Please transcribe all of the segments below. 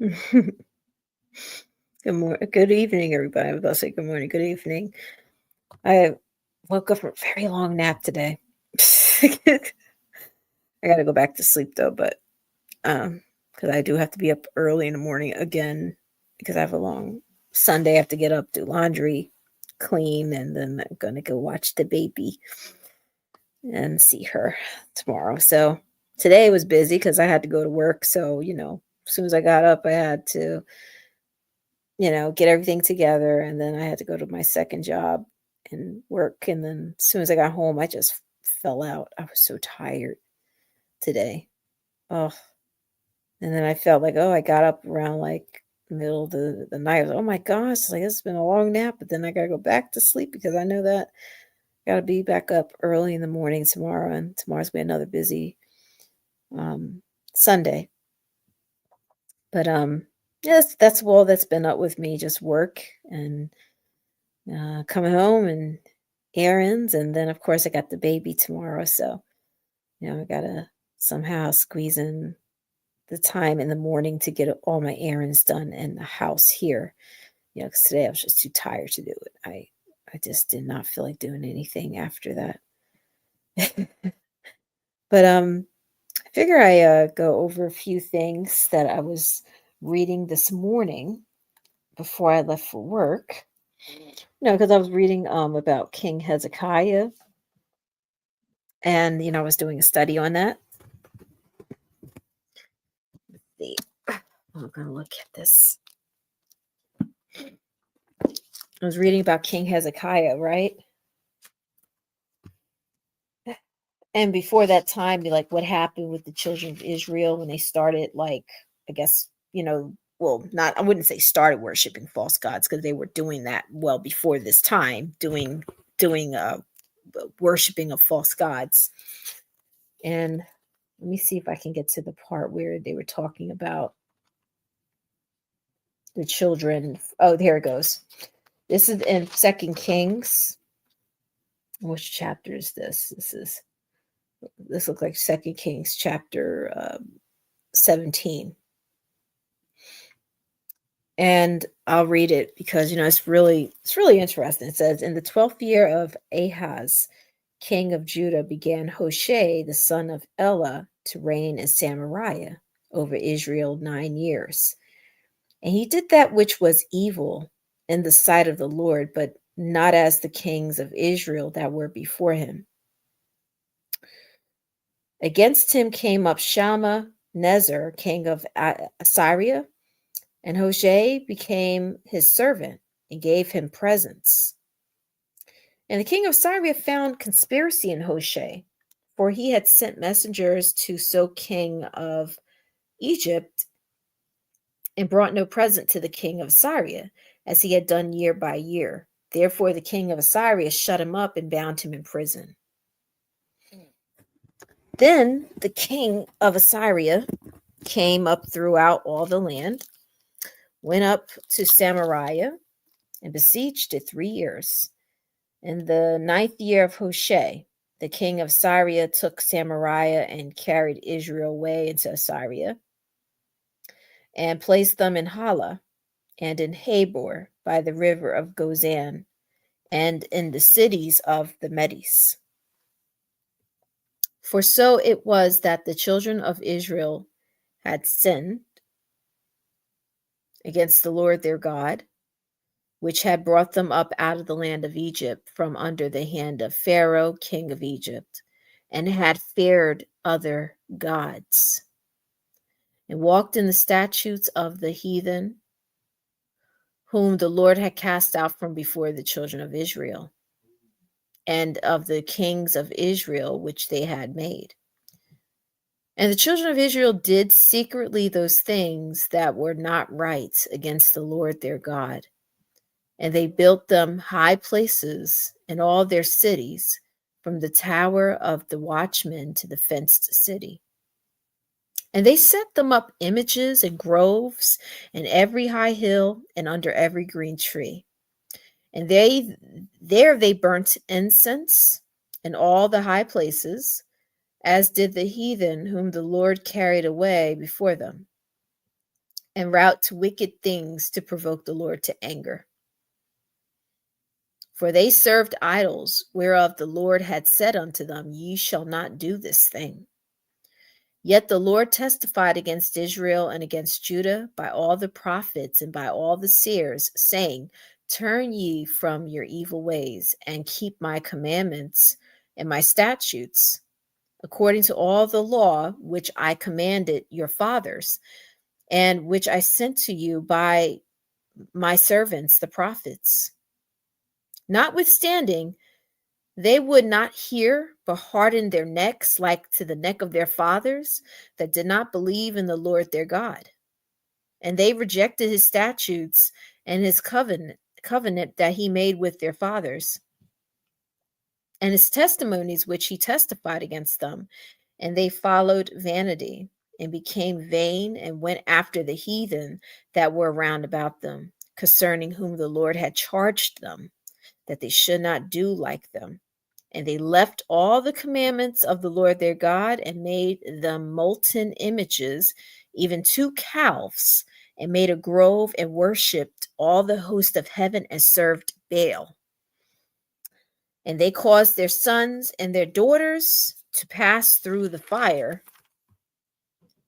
Good evening, everybody. I was about to say good morning, good evening. I woke up from a very long nap today. I gotta go back to sleep though, but because I do have to be up early in the morning again because I have a long Sunday. I have to get up, do laundry, clean, and then I'm gonna go watch the baby and see her tomorrow. So today was busy because I had to go to work. So, as soon as I got up, I had to get everything together, and then I had to go to my second job and work, and then as soon as I got home, I just fell out. I was so tired today. Oh, and then I felt like, oh, I got up around like middle of the night. I was, oh my gosh, like it's been a long nap, but then I gotta go back to sleep because I know that I gotta be back up early in the morning tomorrow, and tomorrow's gonna be another busy um Sunday. But yeah, that's all that's been up with me, just work and coming home and errands, and then, of course, I got the baby tomorrow, so, I gotta somehow squeeze in the time in the morning to get all my errands done in the house here, because today I was just too tired to do it. I just did not feel like doing anything after that. But, I figure go over a few things that I was reading this morning before I left for work. Because I was reading, about King Hezekiah, and, I was doing a study on that. See, I'm gonna look at this. I was reading about King Hezekiah, right? And before that time, like what happened with the children of Israel when they started, like, I guess, well, not, I wouldn't say started worshiping false gods because they were doing that well before this time, doing worshiping of false gods. And let me see if I can get to the part where they were talking about the children. Oh, there it goes. This is in Second Kings. Which chapter is this? This looks like Second Kings chapter 17. And I'll read it because it's really interesting. It says, in the 12th year of Ahaz, king of Judah, began Hoshea, the son of Elah, to reign in Samaria over Israel 9 years. And he did that which was evil in the sight of the Lord, but not as the kings of Israel that were before him. Against him came up Shalmaneser, king of Assyria, and Hoshea became his servant and gave him presents. And the king of Syria found conspiracy in Hoshea, for he had sent messengers to So king of Egypt and brought no present to the king of Assyria, as he had done year by year. Therefore the king of Assyria shut him up and bound him in prison. Then the king of Assyria came up throughout all the land, went up to Samaria, and besieged it 3 years. In the 9th year of Hoshea, the king of Syria took Samaria and carried Israel away into Assyria, and placed them in Hala and in Habor by the river of Gozan, and in the cities of the Medes. For so it was that the children of Israel had sinned against the Lord their God, which had brought them up out of the land of Egypt from under the hand of Pharaoh, king of Egypt, and had feared other gods, and walked in the statutes of the heathen, whom the Lord had cast out from before the children of Israel, and of the kings of Israel which they had made. And the children of Israel did secretly those things that were not right against the Lord their God. And they built them high places in all their cities, from the tower of the watchman to the fenced city. And they set them up images and groves in every high hill and under every green tree. And there they burnt incense in all the high places, as did the heathen whom the Lord carried away before them. and route to wicked things to provoke the Lord to anger. For they served idols, whereof the Lord had said unto them, Ye shall not do this thing. Yet the Lord testified against Israel and against Judah by all the prophets and by all the seers, saying, Turn ye from your evil ways, and keep my commandments and my statutes, according to all the law which I commanded your fathers, and which I sent to you by my servants the prophets. Notwithstanding, they would not hear, but hardened their necks like to the neck of their fathers that did not believe in the Lord their God. And they rejected his statutes and his covenant that he made with their fathers, and his testimonies which he testified against them. And they followed vanity and became vain and went after the heathen that were round about them, concerning whom the Lord had charged them, that they should not do like them. And they left all the commandments of the Lord their God and made them molten images, even 2 calves, and made a grove and worshipped all the host of heaven and served Baal. And they caused their sons and their daughters to pass through the fire,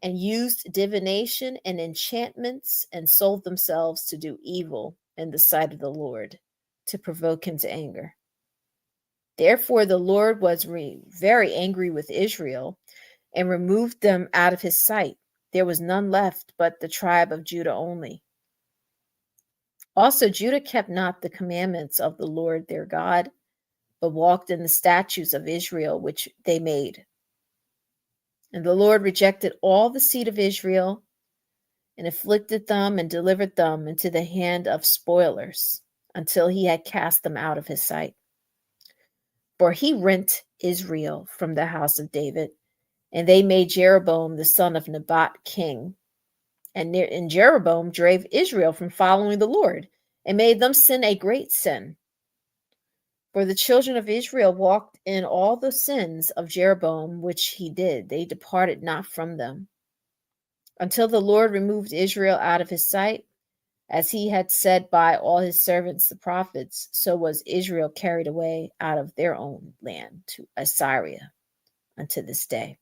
and used divination and enchantments, and sold themselves to do evil in the sight of the Lord, to provoke him to anger. Therefore the Lord was very angry with Israel, and removed them out of his sight. There was none left but the tribe of Judah only. Also Judah kept not the commandments of the Lord their God, but walked in the statutes of Israel which they made. And the Lord rejected all the seed of Israel, and afflicted them and delivered them into the hand of spoilers, until he had cast them out of his sight. For he rent Israel from the house of David, and they made Jeroboam the son of Nebat king. And Jeroboam drave Israel from following the Lord, and made them sin a great sin. For the children of Israel walked in all the sins of Jeroboam which he did. They departed not from them, until the Lord removed Israel out of his sight, as he had said by all his servants the prophets. So was Israel carried away out of their own land to Assyria unto this day.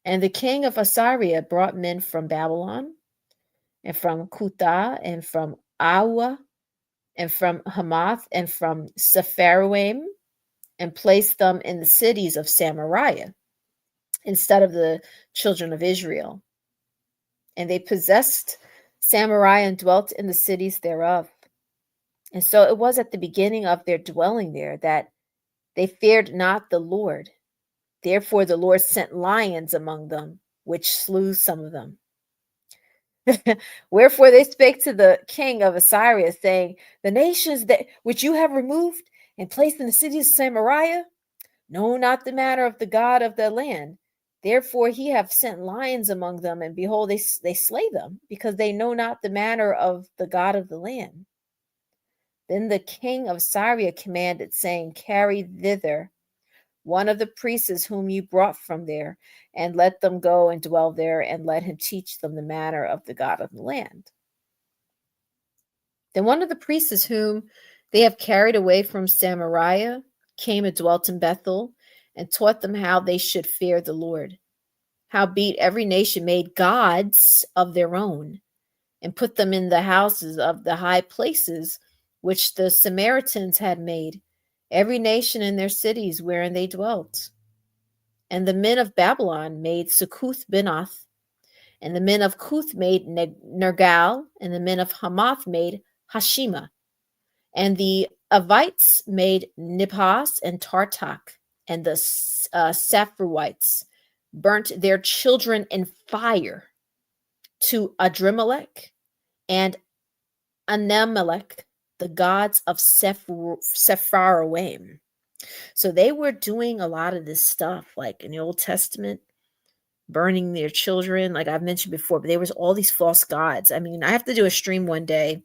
And the king of Assyria brought men from Babylon, and from Cutha, and from Awa, and from Hamath, and from Sepharvaim, and placed them in the cities of Samaria, instead of the children of Israel. And they possessed Samaria and dwelt in the cities thereof. And so it was at the beginning of their dwelling there that they feared not the Lord. Therefore the Lord sent lions among them, which slew some of them. Wherefore they spake to the king of Assyria, saying, The nations that which you have removed and placed in the cities of Samaria know not the matter of the God of the land. Therefore he hath sent lions among them, and behold, they slay them, because they know not the manner of the God of the land. Then the king of Syria commanded, saying, Carry thither one of the priests whom you brought from there, and let them go and dwell there, and let him teach them the manner of the God of the land. Then one of the priests whom they have carried away from Samaria came and dwelt in Bethel, and taught them how they should fear the Lord. Howbeit every nation made gods of their own, and put them in the houses of the high places which the Samaritans had made, every nation in their cities wherein they dwelt. And the men of Babylon made Succoth-Benoth, and the men of Cuth made Nergal, and the men of Hamath made Hashima, and the Avites made Nibhaz and Tartak, and the Saphrawites burnt their children in fire to Adrimelech and Anemelech, the gods of Sepharvaim. So they were doing a lot of this stuff, like in the Old Testament, burning their children, like I've mentioned before, but there was all these false gods. I mean, I have to do a stream one day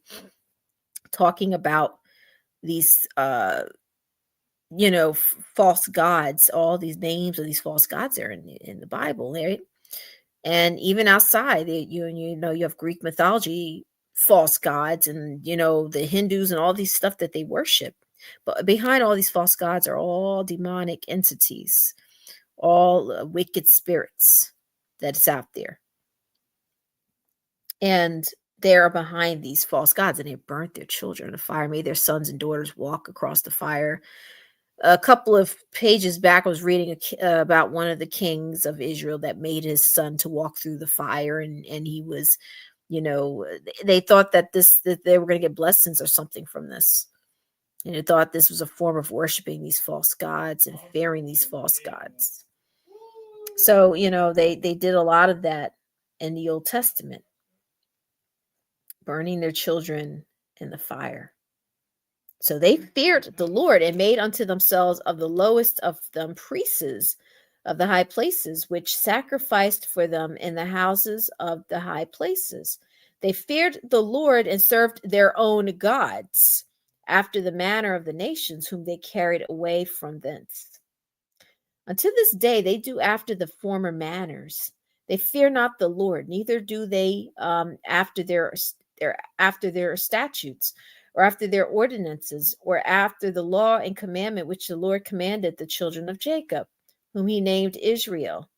talking about these false gods, all these names of these false gods are in the Bible, right? And even outside, you have Greek mythology, false gods, and the Hindus and all these stuff that they worship. But behind all these false gods are all demonic entities, all wicked spirits that's out there. And they are behind these false gods, and they burnt their children in the fire, made their sons and daughters walk across the fire. A couple of pages back, I was reading about one of the kings of Israel that made his son to walk through the fire, and he was, they thought that they were going to get blessings or something from this, and they thought this was a form of worshiping these false gods and fearing these false gods. So they did a lot of that in the Old Testament, burning their children in the fire. So they feared the Lord and made unto themselves of the lowest of them priests of the high places, which sacrificed for them in the houses of the high places. They feared the Lord and served their own gods, after the manner of the nations whom they carried away from thence. Unto this day they do after the former manners. They fear not the Lord, neither do they after their statutes, or after their ordinances, or after the law and commandment which the Lord commanded the children of Jacob, whom he named Israel,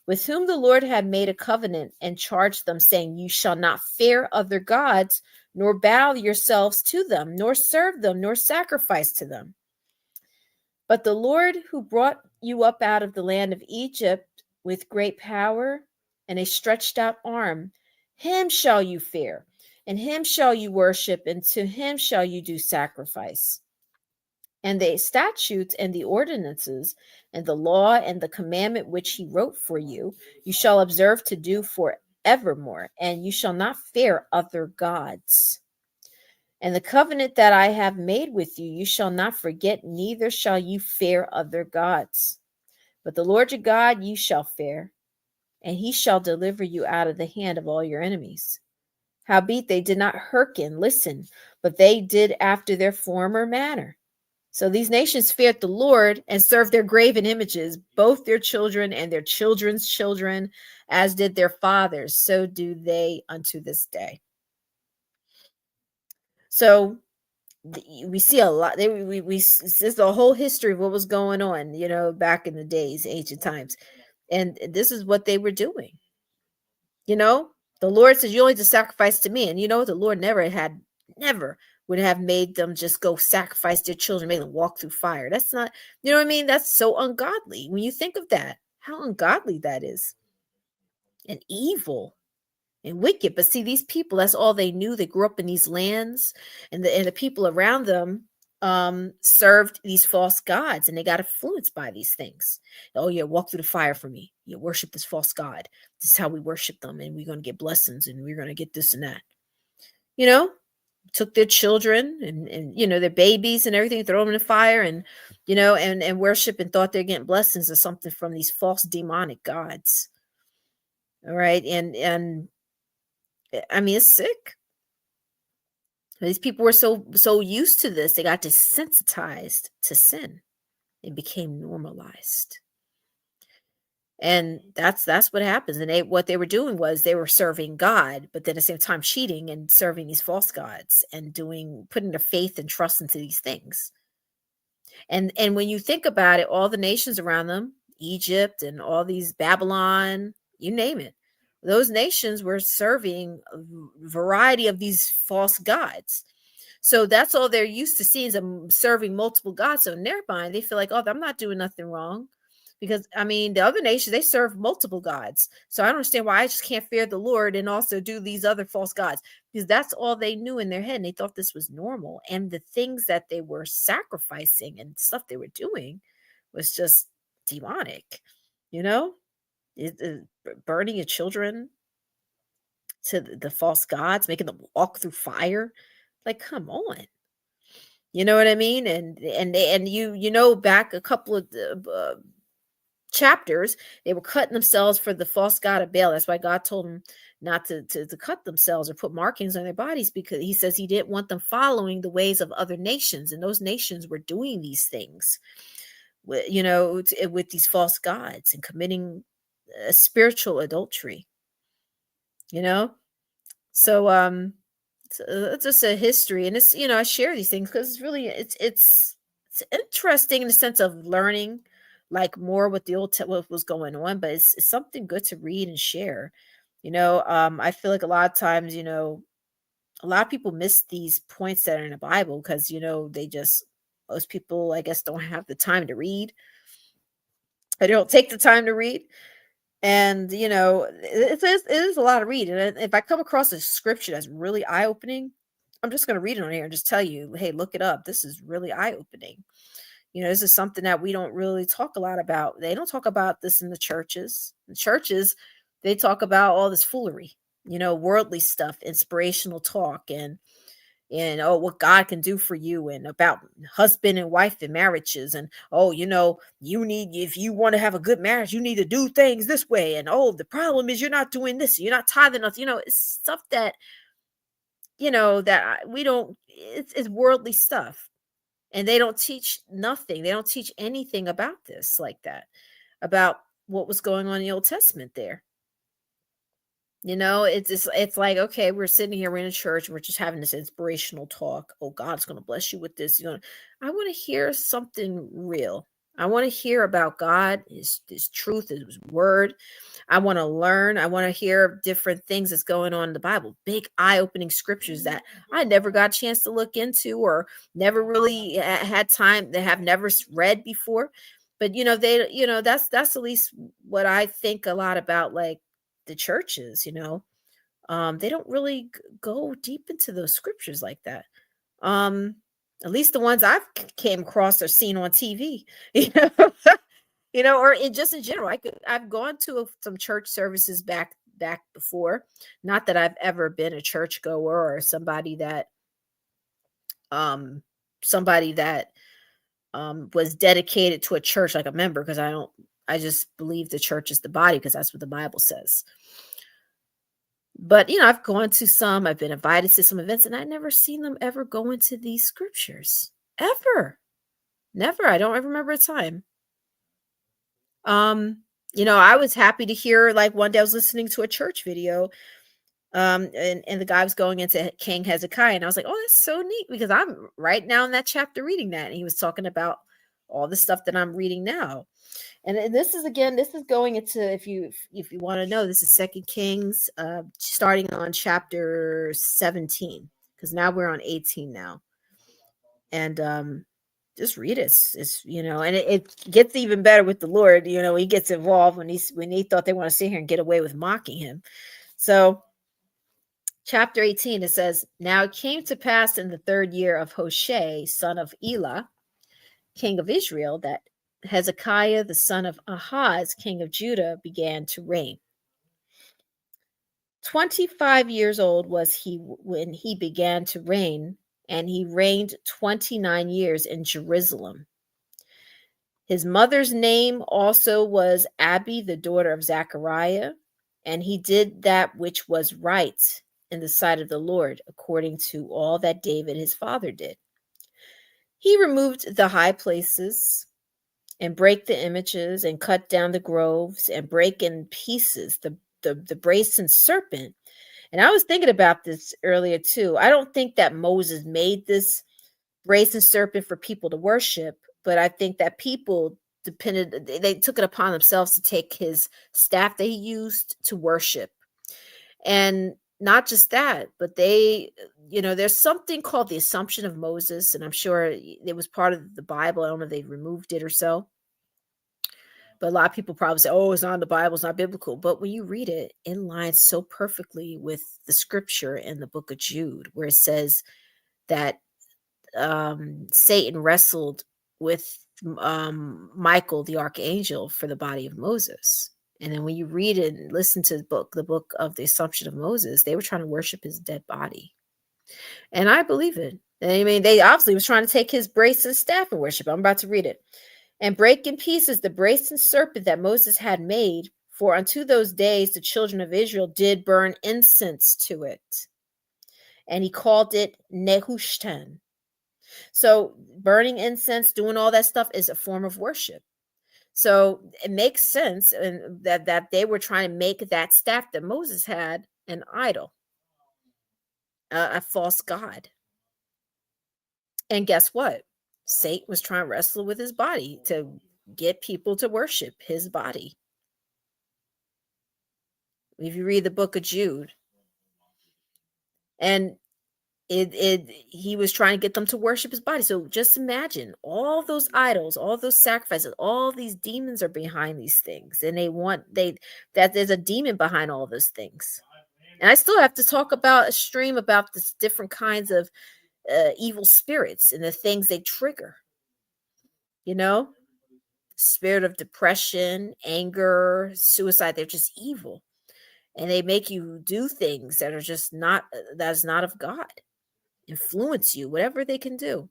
with whom the Lord had made a covenant and charged them, saying, You shall not fear other gods, nor bow yourselves to them, nor serve them, nor sacrifice to them. But the Lord who brought you up out of the land of Egypt with great power and a stretched out arm, him shall you fear, and him shall you worship, and to him shall you do sacrifice. And the statutes and the ordinances and the law and the commandment which he wrote for you, you shall observe to do forevermore, and you shall not fear other gods. And the covenant that I have made with you, you shall not forget, neither shall you fear other gods. But the Lord your God you shall fear, and he shall deliver you out of the hand of all your enemies. Howbeit they did not hearken, listen, but they did after their former manner. So these nations feared the Lord and served their graven images, both their children and their children's children, as did their fathers. So do they unto this day. So we see a lot. This is the whole history of what was going on, back in the days, ancient times. And this is what they were doing. The Lord says, you only just sacrifice to me. And the Lord never would have made them just go sacrifice their children, make them walk through fire. That's not, what I mean? That's so ungodly. When you think of that, how ungodly that is, and evil and wicked. But see, these people, that's all they knew. They grew up in these lands, and the people around them served these false gods, and they got influenced by these things. Oh yeah, walk through the fire for me. You worship this false god. This is how we worship them, and we're going to get blessings, and we're going to get this and that. Took their children and their babies and everything, throw them in the fire, and and worship, and thought they're getting blessings or something from these false demonic gods. All right, and I mean, it's sick. These people were so used to this, they got desensitized to sin. It became normalized. And that's what happens. And what they were doing was they were serving God, but then at the same time cheating and serving these false gods and putting their faith and trust into these things. And when you think about it, all the nations around them, Egypt and all these, Babylon, you name it, those nations were serving a variety of these false gods. So that's all they're used to seeing, is them serving multiple gods. So in their mind, they feel like, oh, I'm not doing nothing wrong. Because, I mean, the other nations, they serve multiple gods. So I don't understand why I just can't fear the Lord and also do these other false gods. Because that's all they knew in their head. And they thought this was normal. And the things that they were sacrificing and stuff they were doing was just demonic. Burning your children to the false gods, making them walk through fire. Like, come on. You know what I mean? And back a couple of chapters, they were cutting themselves for the false god of Baal. That's why God told them not to cut themselves or put markings on their bodies, because he says he didn't want them following the ways of other nations. And those nations were doing these things with these false gods and committing a spiritual adultery, you know? So it's just a history, and it's, I share these things because it's really it's interesting in the sense of learning like more what the what was going on, but it's something good to read and share. I feel like a lot of times, a lot of people miss these points that are in the Bible because, they just, most people, I guess, don't have the time to read. They don't take the time to read. And, it is a lot of reading. And if I come across a scripture that's really eye opening, I'm just going to read it on here and just tell you, hey, look it up. This is really eye opening. This is something that we don't really talk a lot about. They don't talk about this in the churches. The churches, they talk about all this foolery, worldly stuff, inspirational talk, and oh, what God can do for you, and about husband and wife and marriages, and oh, you need, if you want to have a good marriage, you need to do things this way, and oh, the problem is you're not doing this, you're not tithing enough. It's stuff that, we don't, it's worldly stuff, and they don't teach nothing. They don't teach anything about this, like that, about what was going on in the Old Testament there. It's like, okay, we're sitting here, we're in a church, and we're just having this inspirational talk. Oh, God's going to bless you with this. I want to hear something real. I want to hear about God, his truth, his word. I want to learn. I want to hear different things that's going on in the Bible, big eye-opening scriptures that I never got a chance to look into, or never really had time, that have never read before. But that's at least what I think a lot about, like, the churches. They don't really go deep into those scriptures like that. um at least the ones I've came across or seen on TV. you know or just in general, I've gone to some church services back before. Not that I've ever been a church goer, or um somebody that was dedicated to a church, like a member, because I just believe the church is the body, because that's what the Bible says. But, I've gone to some, I've been invited to some events, and I never seen them ever go into these scriptures. Ever. Never. I don't ever remember a time. I was happy to hear, like, one day I was listening to a church video, and the guy was going into King Hezekiah, and I was like, oh, that's so neat, because I'm right now in that chapter reading that. And he was talking about all the stuff that I'm reading now. And this is going into, if you want to know, this is Second Kings, starting on chapter 17, because now we're on 18 now. And just read it. And it gets even better with the Lord. He gets involved when he thought they want to sit here and get away with mocking him. So chapter 18, it says, now it came to pass in the 3rd year of Hoshea, son of Elah, king of Israel, that Hezekiah, the son of Ahaz, king of Judah, began to reign. 25 years old was he when he began to reign, and he reigned 29 years in Jerusalem. His mother's name also was Abi, the daughter of Zechariah, and he did that which was right in the sight of the Lord, according to all that David his father did. He removed the high places and break the images, and cut down the groves, and break in pieces the brazen serpent. And I was thinking about this earlier too. I don't think that Moses made this brazen serpent for people to worship, but I think that people they took it upon themselves to take his staff that he used to worship. And not just that, but there's something called the Assumption of Moses, and I'm sure it was part of the Bible. I don't know if they removed it or so. But a lot of people probably say, oh, it's not in the Bible, it's not biblical. But when you read it, it lines so perfectly with the scripture in the book of Jude, where it says that Satan wrestled with Michael, the archangel, for the body of Moses. And then when you read it and listen to the book of the Assumption of Moses, they were trying to worship his dead body. And I believe it. I mean, they obviously was trying to take his brazen staff and worship. I'm about to read it. And break in pieces the brazen serpent that Moses had made, for unto those days the children of Israel did burn incense to it. And he called it Nehushtan. So burning incense, doing all that stuff is a form of worship. So it makes sense and that they were trying to make that staff that Moses had an idol, a false god. And guess what? Satan was trying to wrestle with his body to get people to worship his body. If you read the book of Jude, and he was trying to get them to worship his body. So just imagine all those idols, all those sacrifices, all these demons are behind these things, and that there's a demon behind all those things. And I still have to talk about a stream about this different kinds of evil spirits and the things they trigger. You know, spirit of depression, anger, suicide. They're just evil, and they make you do things that are just not that is not of God. Influence you, whatever they can do.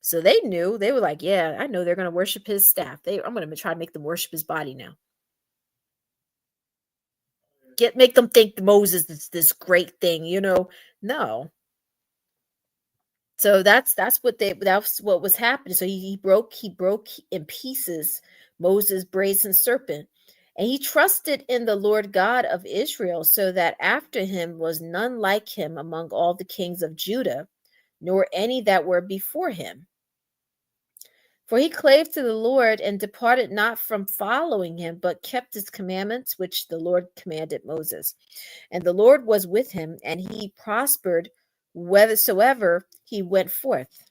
So they knew, they were like, yeah, I know they're going to worship his staff. I'm going to try to make them worship his body now. Make them think Moses is this great thing, No. So that's what was happening. So he broke in pieces Moses' brazen serpent. And he trusted in the Lord God of Israel, so that after him was none like him among all the kings of Judah, nor any that were before him. For he clave to the Lord and departed not from following him, but kept his commandments, which the Lord commanded Moses. And the Lord was with him, and he prospered whithersoever he went forth.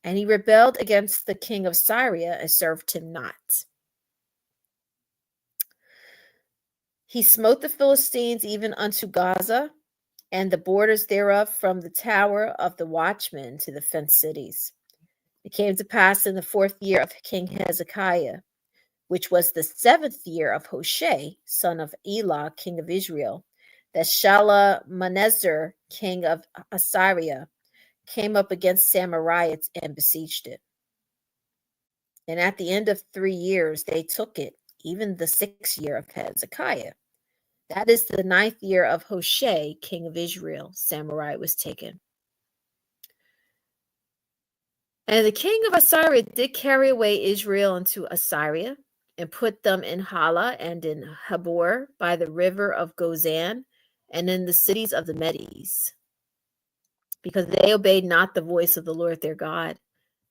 And he rebelled against the king of Syria and served him not. He smote the Philistines even unto Gaza, and the borders thereof, from the tower of the watchmen to the fenced cities. It came to pass in the 4th year of King Hezekiah, which was the 7th year of Hoshea, son of Elah, king of Israel, that Shalmaneser, king of Assyria, came up against Samaria and besieged it. And at the end of 3 years, they took it, even the 6th year of Hezekiah. That is the 9th year of Hoshea, king of Israel. Samaria was taken. And the king of Assyria did carry away Israel into Assyria, and put them in Hala and in Habor by the river of Gozan, and in the cities of the Medes, because they obeyed not the voice of the Lord their God,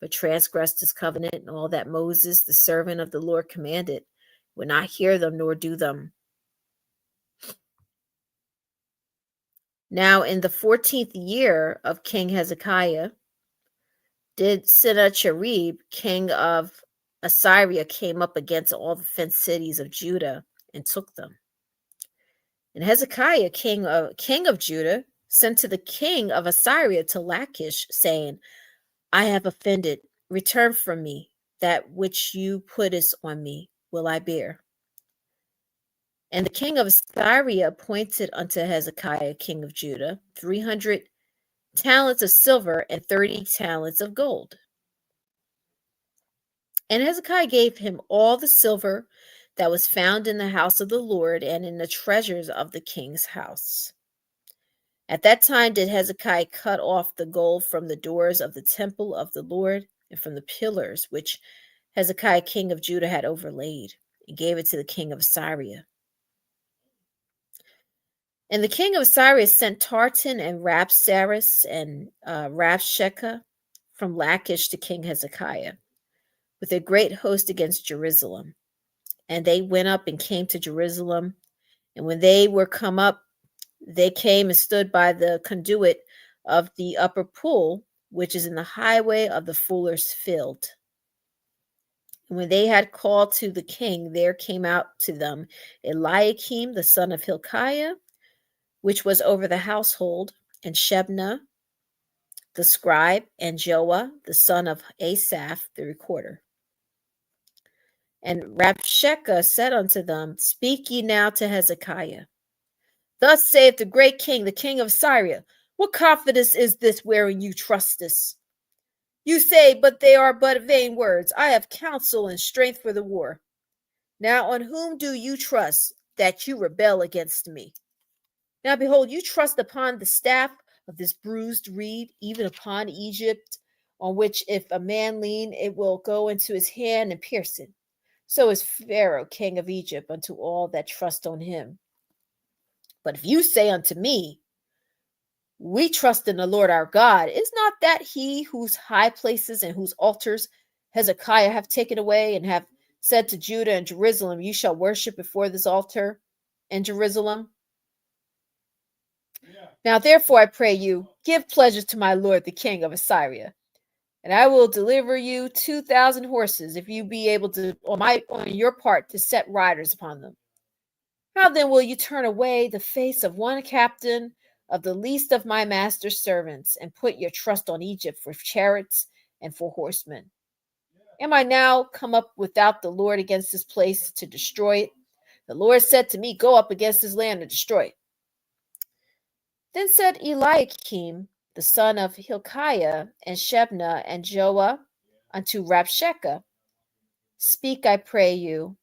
but transgressed his covenant, and all that Moses, the servant of the Lord, commanded, would not hear them nor do them. Now in the 14th year of King Hezekiah, did Sennacherib, king of Assyria, came up against all the fenced cities of Judah and took them. And Hezekiah, king of Judah, sent to the king of Assyria to Lachish, saying, I have offended. Return from me. That which you puttest on me will I bear. And the king of Assyria appointed unto Hezekiah, king of Judah, 300 talents of silver and 30 talents of gold. And Hezekiah gave him all the silver that was found in the house of the Lord and in the treasures of the king's house. At that time did Hezekiah cut off the gold from the doors of the temple of the Lord and from the pillars which Hezekiah, king of Judah, had overlaid, and gave it to the king of Assyria. And the king of Assyria sent Tartan and Rabsaris and Rabshakeh from Lachish to King Hezekiah with a great host against Jerusalem. And they went up and came to Jerusalem. And when they were come up, they came and stood by the conduit of the upper pool, which is in the highway of the fuller's field. And when they had called to the king, there came out to them Eliakim, the son of Hilkiah, which was over the household, and Shebna, the scribe, and Joah, the son of Asaph, the recorder. And Rabshakeh said unto them, Speak ye now to Hezekiah. Thus saith the great king, the king of Syria, What confidence is this wherein you trustest? You say, but they are but vain words. I have counsel and strength for the war. Now on whom do you trust that you rebel against me? Now behold, you trust upon the staff of this bruised reed, even upon Egypt, on which if a man lean, it will go into his hand and pierce it. So is Pharaoh, king of Egypt, unto all that trust on him. But if you say unto me, we trust in the Lord our God, is not that he whose high places and whose altars Hezekiah have taken away, and have said to Judah and Jerusalem, you shall worship before this altar in Jerusalem? Now therefore I pray you, give pleasure to my lord the king of Assyria, and I will deliver you 2,000 horses, if you be able to, on your part, to set riders upon them. How then will you turn away the face of one captain of the least of my master's servants, and put your trust on Egypt for chariots and for horsemen? Am I now come up without the Lord against this place to destroy it? The Lord said to me, go up against this land and destroy it. Then said Eliakim, the son of Hilkiah, and Shebna, and Joah, unto Rabshakeh, speak, I pray you,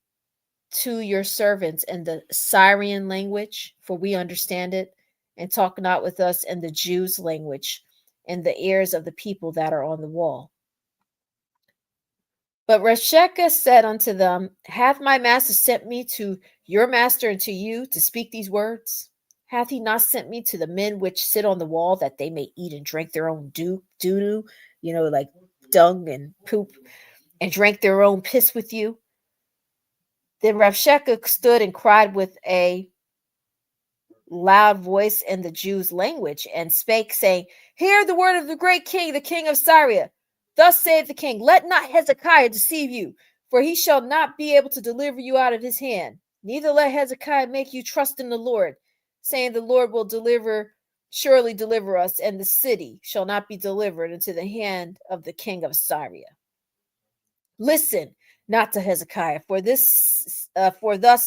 to your servants in the Syrian language, for we understand it, and talk not with us in the Jews' language, in the ears of the people that are on the wall. But Rabshakeh said unto them, hath my master sent me to your master and to you to speak these words? Hath he not sent me to the men which sit on the wall, that they may eat and drink their own doo-doo, like dung and poop, and drank their own piss with you? Then Rabshakeh stood and cried with a loud voice in the Jews' language, and spake, saying, hear the word of the great king, the king of Syria. Thus saith the king, let not Hezekiah deceive you, for he shall not be able to deliver you out of his hand. Neither let Hezekiah make you trust in the Lord, saying, the Lord will surely deliver us, and the city shall not be delivered into the hand of the king of Syria. Listen not to Hezekiah, for thus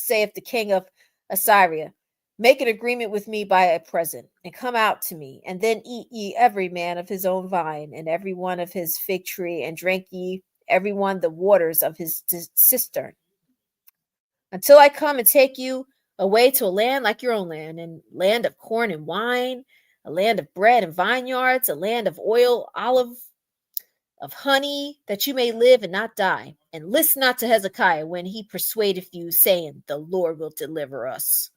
saith the king of Assyria, make an agreement with me by a present, and come out to me, and then eat ye every man of his own vine, and every one of his fig tree, and drink ye every one the waters of his cistern, until I come and take you away to a land like your own land, and land of corn and wine, a land of bread and vineyards, a land of oil, olive, of honey, that you may live and not die. And listen not to Hezekiah when he persuadeth you, saying, the Lord will deliver us.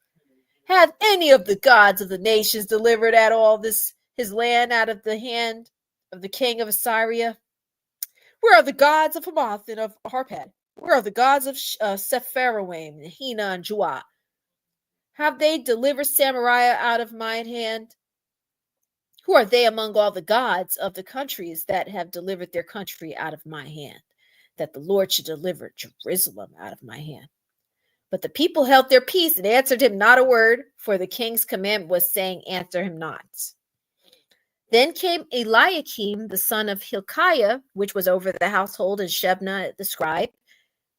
Hath any of the gods of the nations delivered at all his land out of the hand of the king of Assyria? Where are the gods of Hamath and of Arpad? Where are the gods of Sepharvaim and Hena and Juah? Have they delivered Samaria out of mine hand? Who are they among all the gods of the countries that have delivered their country out of my hand, that the Lord should deliver Jerusalem out of my hand? But the people held their peace and answered him not a word, for the king's commandment was saying, answer him not. Then came Eliakim, the son of Hilkiah, which was over the household, and Shebna the scribe,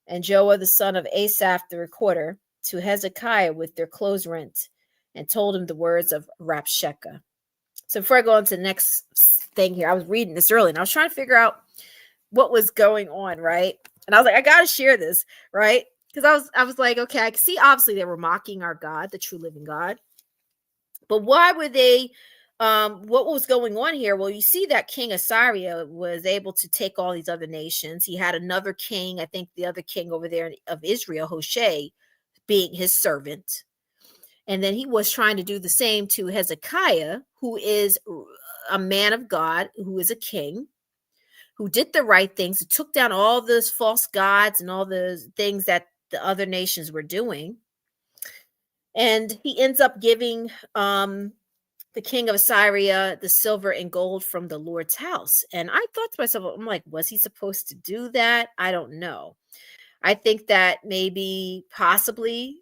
and Joah the son of Asaph the recorder, to Hezekiah with their clothes rent, and told him the words of Rabshakeh. So before I go on to the next thing here, I was reading this early, and I was trying to figure out what was going on, right? And I was like, I got to share this, right? Because I was like, okay, I can see obviously they were mocking our God, the true living God. But why were they, what was going on here? Well, you see that King Assyria was able to take all these other nations. He had another king, I think the other king over there of Israel, Hoshea, being his servant. And then he was trying to do the same to Hezekiah, who is a man of God, who is a king, who did the right things, who took down all those false gods and all the things that the other nations were doing. And he ends up giving the king of Assyria the silver and gold from the Lord's house. And I thought to myself, I'm like, was he supposed to do that? I don't know. I think that possibly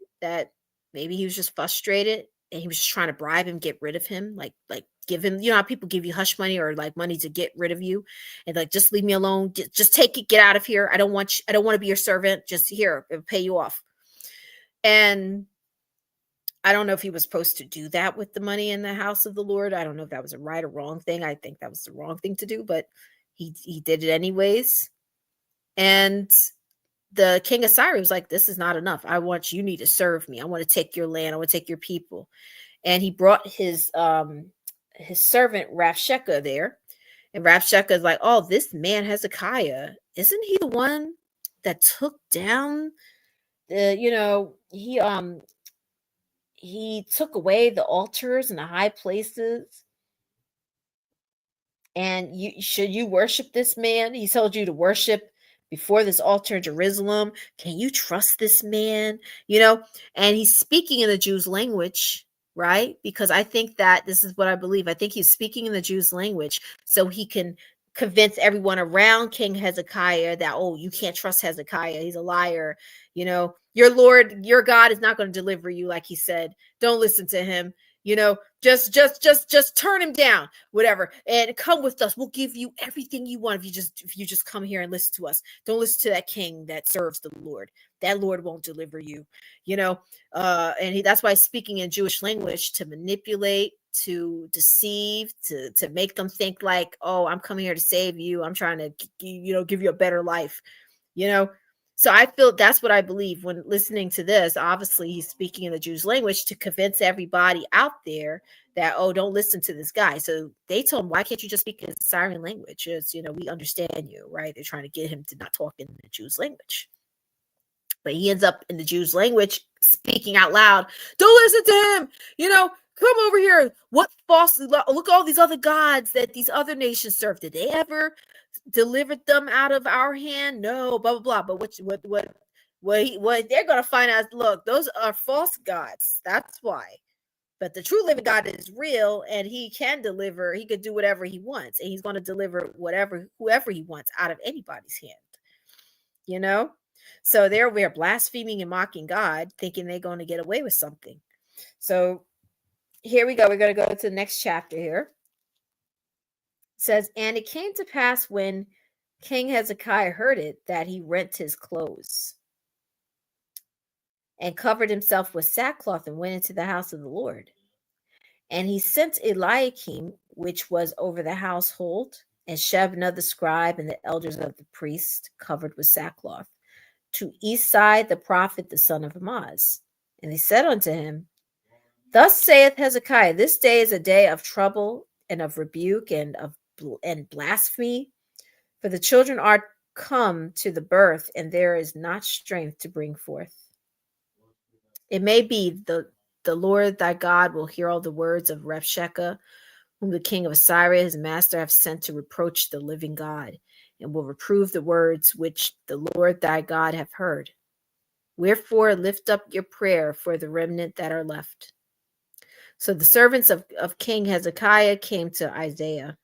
he was just frustrated and he was just trying to bribe him, get rid of him, like give him, how people give you hush money or like money to get rid of you, and like, just leave me alone, just take it, get out of here. I don't want to be your servant. Just here, it'll pay you off. And I don't know if he was supposed to do that with the money in the house of the Lord. I don't know if that was a right or wrong thing. I think that was the wrong thing to do, but he did it anyways. And the king of Syria was like, this is not enough. You need to serve me. I want to take your land. I want to take your people. And he brought his servant Rabshakeh there. And Rabshakeh is like, oh, this man Hezekiah, isn't he the one that took down the, he took away the altars and the high places, and you worship this man? He told you to worship before this altar in Jerusalem. Can you trust this man? And he's speaking in the Jews' language, right? Because I think that this is what I believe. I think he's speaking in the Jews' language so he can convince everyone around King Hezekiah that, oh, you can't trust Hezekiah. He's a liar. Your Lord, your God is not going to deliver you, like he said. Don't listen to him. Just turn him down, whatever, and come with us. We'll give you everything you want if you just come here and listen to us. Don't listen to that king that serves the Lord. That Lord won't deliver you. And that's why he's speaking in Jewish language to manipulate, to deceive, to make them think like, oh, I'm coming here to save you. I'm trying to, give you a better life. So I feel that's what I believe when listening to this. Obviously, he's speaking in the Jews' language to convince everybody out there that, oh, don't listen to this guy. So they told him, why can't you just speak in Syrian language? It's, we understand you, right? They're trying to get him to not talk in the Jews' language. But he ends up in the Jews' language speaking out loud. Don't listen to him. Come over here. What false? Look at all these other gods that these other nations serve. Did they ever delivered them out of our hand? No, blah blah blah. But what they're gonna find out? Look, those are false gods. That's why. But the true living God is real, and he can deliver. He could do whatever he wants, and he's going to deliver whoever he wants out of anybody's hand. So there we are blaspheming and mocking God, thinking they're going to get away with something. So here we go. We're going to go to the next chapter here. It says, and it came to pass when King Hezekiah heard it that he rent his clothes and covered himself with sackcloth and went into the house of the Lord. And he sent Eliakim, which was over the household, and Shebna the scribe and the elders of the priests covered with sackcloth, to Esai the prophet, the son of Amaz. And they said unto him, thus saith Hezekiah, this day is a day of trouble and of rebuke and blasphemy, for the children are come to the birth, and there is not strength to bring forth. It may be the Lord thy God will hear all the words of Rabshakeh, whom the king of Assyria, his master, have sent to reproach the living God, and will reprove the words which the Lord thy God hath heard. Wherefore lift up your prayer for the remnant that are left. So the servants of King Hezekiah came to Isaiah.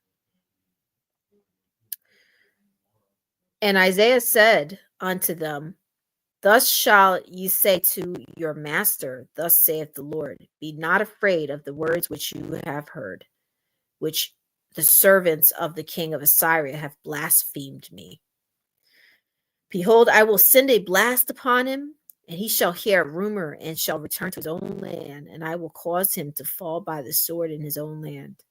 And Isaiah said unto them, thus shall ye say to your master, thus saith the Lord, be not afraid of the words which you have heard, which the servants of the king of Assyria have blasphemed me. Behold, I will send a blast upon him, and he shall hear a rumor and shall return to his own land, and I will cause him to fall by the sword in his own land.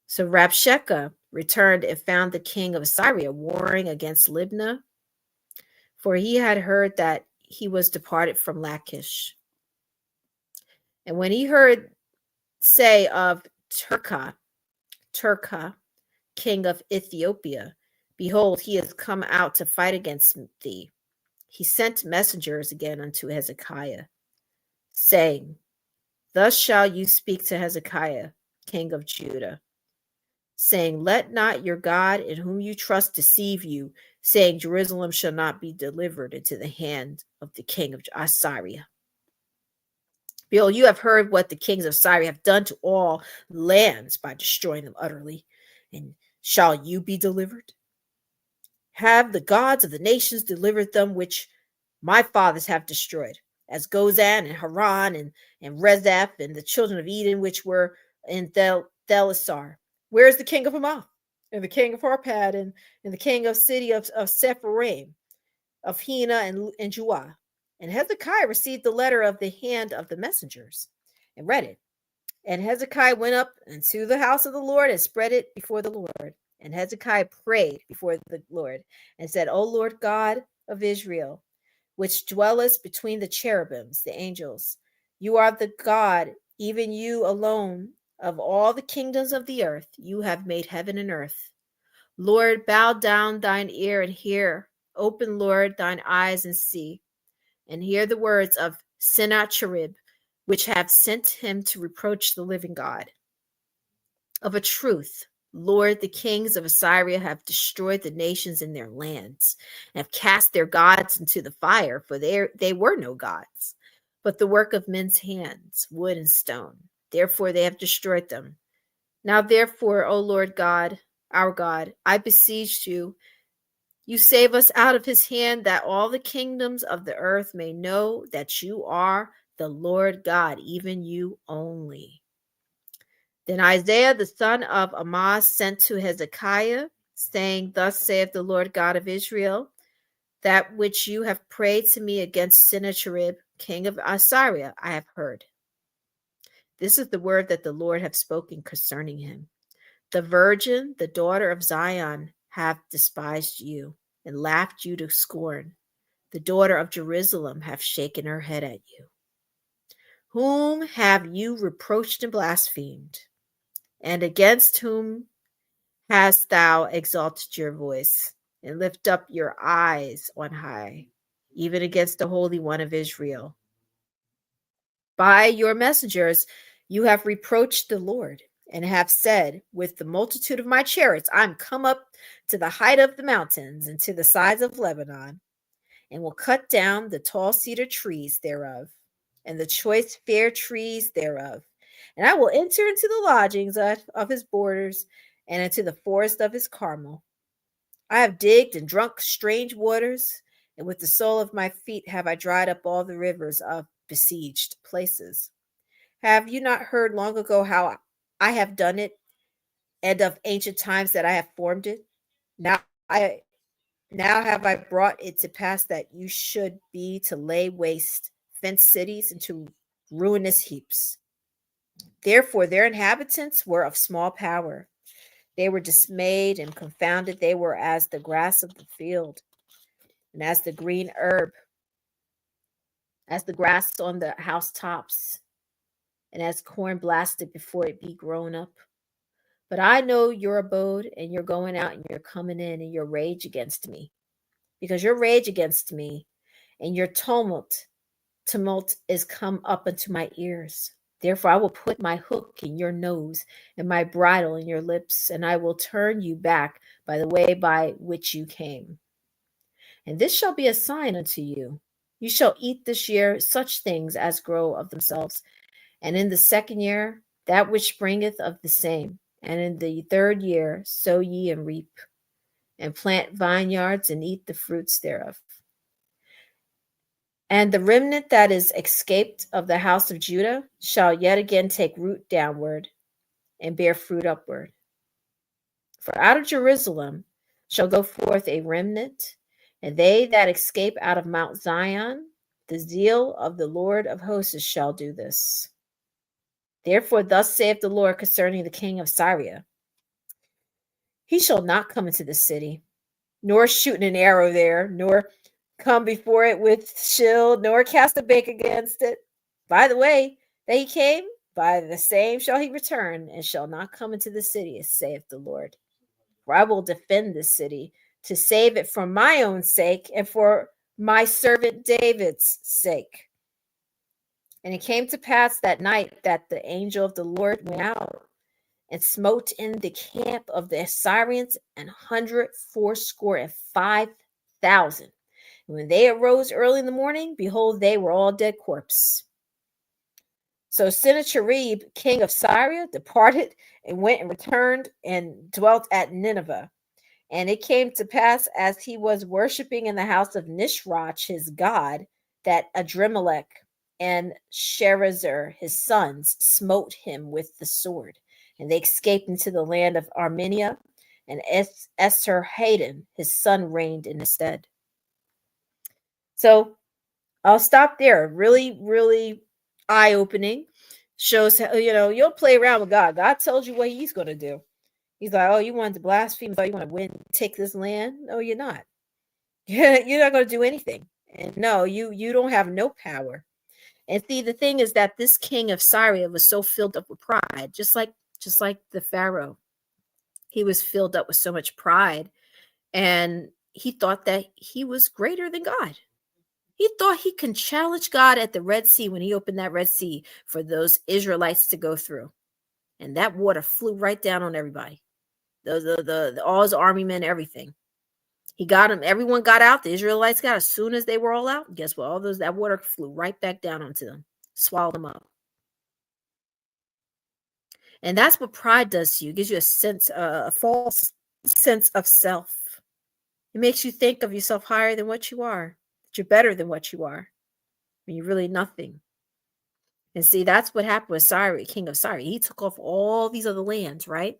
So Rabshakeh returned and found the king of Assyria warring against Libnah, for he had heard that he was departed from Lachish. And when he heard say of Turkah, king of Ethiopia, behold, he is come out to fight against thee, he sent messengers again unto Hezekiah, saying, thus shall you speak to Hezekiah, king of Judah, saying, let not your God in whom you trust deceive you, saying, Jerusalem shall not be delivered into the hand of the king of Assyria. Behold, you have heard what the kings of Syria have done to all lands by destroying them utterly. And shall you be delivered? Have the gods of the nations delivered them which my fathers have destroyed, as Gozan and Haran and Rezeph and the children of Eden which were in Thelasar? Where is the king of Hamath, and the king of Arpad, and the king of city of Sepharvaim, of Hena and Juah? And Hezekiah received the letter of the hand of the messengers and read it. And Hezekiah went up into the house of the Lord and spread it before the Lord. And Hezekiah prayed before the Lord and said, O Lord God of Israel, which dwellest between the cherubims, the angels, you are the God, even you alone, of all the kingdoms of the earth. You have made heaven and earth. Lord, bow down thine ear and hear. Open, Lord, thine eyes and see, and hear the words of Sennacherib, which have sent him to reproach the living God. Of a truth, Lord, the kings of Assyria have destroyed the nations in their lands, and have cast their gods into the fire, for they were no gods, but the work of men's hands, wood and stone. Therefore they have destroyed them. Now therefore, O Lord God, our God, I beseech you, you save us out of his hand, that all the kingdoms of the earth may know that you are the Lord God, even you only. Then Isaiah the son of Amoz sent to Hezekiah, saying, Thus saith the Lord God of Israel, that which you have prayed to me against Sennacherib, king of Assyria, I have heard. This is the word that the Lord hath spoken concerning him. The virgin, the daughter of Zion, hath despised you, and laughed you to scorn. The daughter of Jerusalem hath shaken her head at you. Whom have you reproached and blasphemed? And against whom hast thou exalted your voice, and lift up your eyes on high, even against the Holy One of Israel? By your messengers you have reproached the Lord, and have said, With the multitude of my chariots I am come up to the height of the mountains, and to the sides of Lebanon, and will cut down the tall cedar trees thereof, and the choice fair trees thereof. And I will enter into the lodgings of his borders, and into the forest of his Carmel. I have digged and drunk strange waters, and with the sole of my feet have I dried up all the rivers of besieged places. Have you not heard long ago how I have done it, and of ancient times that I have formed it? Now I Now have I brought it to pass that you should be to lay waste fenced cities into ruinous heaps. Therefore their inhabitants were of small power. They were dismayed and confounded. They were as the grass of the field, and as the green herb, as the grass on the housetops, and as corn blasted before it be grown up. But I know your abode, and your going out, and your coming in, and your rage against me. Because your rage against me and your tumult is come up unto my ears. Therefore I will put my hook in your nose, and my bridle in your lips, and I will turn you back by the way by which you came. And this shall be a sign unto you. You shall eat this year such things as grow of themselves, and in the second year that which springeth of the same, and in the third year sow ye and reap, and plant vineyards and eat the fruits thereof. And the remnant that is escaped of the house of Judah shall yet again take root downward and bear fruit upward. For out of Jerusalem shall go forth a remnant, and they that escape out of Mount Zion, the zeal of the Lord of hosts shall do this. Therefore thus saith the Lord concerning the king of Syria, he shall not come into the city, nor shoot an arrow there, nor come before it with shield, nor cast a bank against it. By the way that he came, by the same shall he return, and shall not come into the city, saith the Lord. For I will defend this city, to save it for my own sake, and for my servant David's sake. And it came to pass that night that the angel of the Lord went out, and smote in the camp of the Assyrians 185,000. And when they arose early in the morning, behold, they were all dead corpses. So Sennacherib, king of Syria, departed and went and returned and dwelt at Nineveh. And it came to pass, as he was worshiping in the house of Nisroch his god, that Adremelech and Sharezer his sons smote him with the sword. And they escaped into the land of Armenia, and Esarhaddon his son reigned in his stead. So I'll stop there. Really, really eye-opening. Shows how, you'll play around with God. God tells you what he's going to do. He's like, oh, you wanted to blaspheme? Oh, you want to win, take this land? No, you're not. You're not going to do anything. And no, you don't have no power. And see, the thing is that this king of Syria was so filled up with pride, just like the Pharaoh. He was filled up with so much pride, and he thought that he was greater than God. He thought he can challenge God at the Red Sea when he opened that Red Sea for those Israelites to go through. And that water flew right down on everybody. All his army men, everything. He got them. Everyone got out. The Israelites got as soon as they were all out. Guess what? That water flew right back down onto them, swallowed them up. And that's what pride does to you. It gives you a false sense of self. It makes you think of yourself higher than what you are. That you're better than what you are. When you're really nothing. And see, that's what happened with Cyrus, king of Cyrus. He took off all these other lands, right?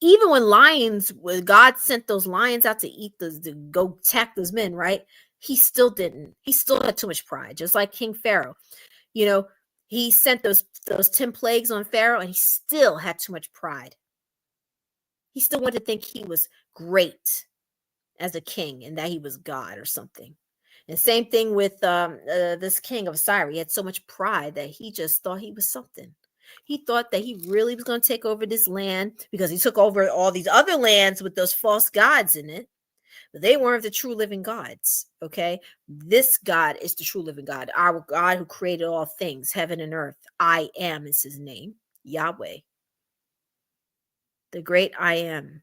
Even when God sent those lions out to go attack those men, right? He still didn't. He still had too much pride, just like King Pharaoh. He sent those 10 plagues on Pharaoh, and he still had too much pride. He still wanted to think he was great as a king and that he was God or something. And same thing with this king of Assyria. He had so much pride that he just thought he was something. He thought that he really was going to take over this land because he took over all these other lands with those false gods in it. But they weren't the true living gods, okay? This God is the true living God, our God who created all things, heaven and earth. I am is his name, Yahweh, the great I am.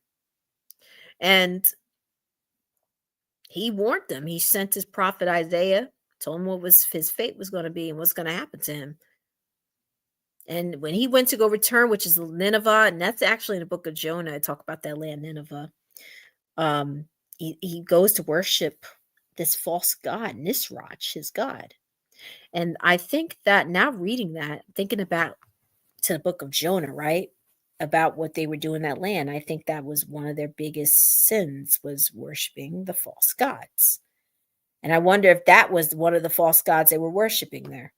And he warned them. He sent his prophet Isaiah, told him what his fate was going to be and what's going to happen to him. And when he went to go return, which is Nineveh, and that's actually in the book of Jonah, I talk about that land, Nineveh. He goes to worship this false god, Nisroch, his god. And I think that now reading that, thinking about to the book of Jonah, right? About what they were doing in that land, I think that was one of their biggest sins, was worshiping the false gods. And I wonder if that was one of the false gods they were worshiping there,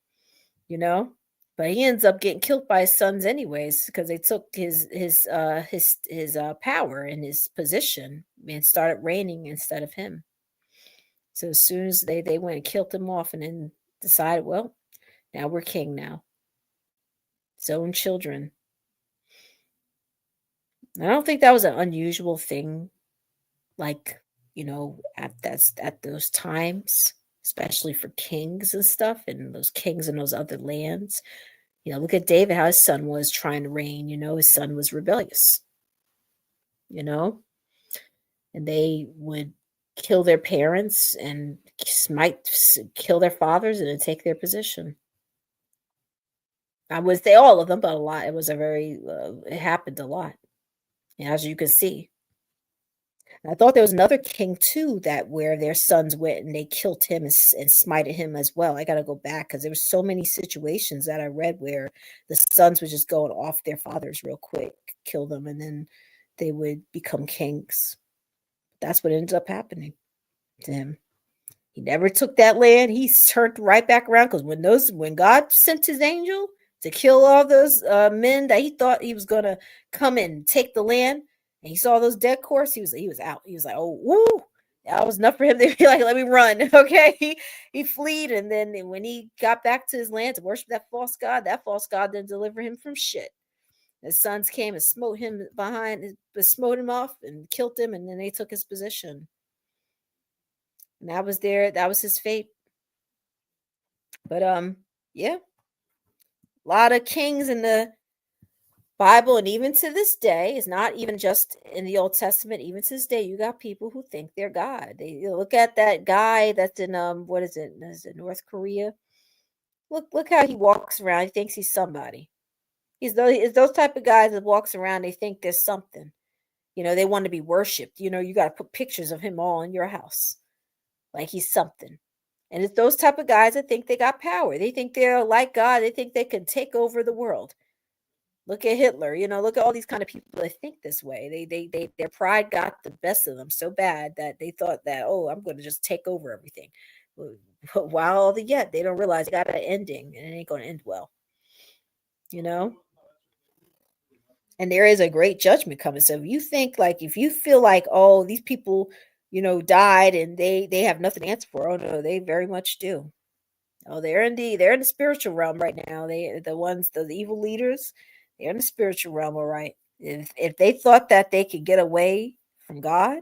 But he ends up getting killed by his sons anyways, because they took his power and his position and started reigning instead of him. So as soon as they went and killed him off, and then decided, well, now we're king now. His own children. I don't think that was an unusual thing, like, at those times, especially for kings and stuff, and those kings in those other lands. Look at David, how his son was trying to reign. His son was rebellious, and they would kill their parents and might kill their fathers and then take their position. I would say all of them, but a lot. It was it happened a lot, as you can see. I thought there was another king too, that where their sons went and they killed him and smited him as well. I got to go back because there were so many situations that I read where the sons would just go off their fathers real quick, kill them, and then they would become kings. That's what ended up happening to him. He never took that land. He turned right back around, because when God sent his angel to kill all those men that he thought he was going to come and take the land, and he saw those dead corpses, he was out. He was like, oh, woo. That was enough for him to be like, let me run. Okay. He fled. And then when he got back to his land to worship that false god didn't deliver him from shit. His sons came and smote him smote him off and killed him. And then they took his position. And that was his fate. But yeah. A lot of kings in the Bible, and even to this day, it's not even just in the Old Testament. Even to this day, you got people who think they're God. They look at that guy that's in what is it? Is it North Korea? Look how he walks around. He thinks he's somebody. He's those type of guys that walks around. They think there's something. They want to be worshipped. You got to put pictures of him all in your house, like he's something. And it's those type of guys that think they got power. They think they're like God. They think they can take over the world. Look at Hitler, look at all these kind of people that think this way. Their pride got the best of them so bad that they thought that, oh, I'm going to just take over everything. While yet they don't realize it got an ending, and it ain't going to end well. And there is a great judgment coming. So if you feel like, oh, these people, died and they have nothing to answer for, oh no, they very much do. Oh, they're in the spiritual realm right now. The evil leaders, they're in the spiritual realm, all right. If they thought that they could get away from God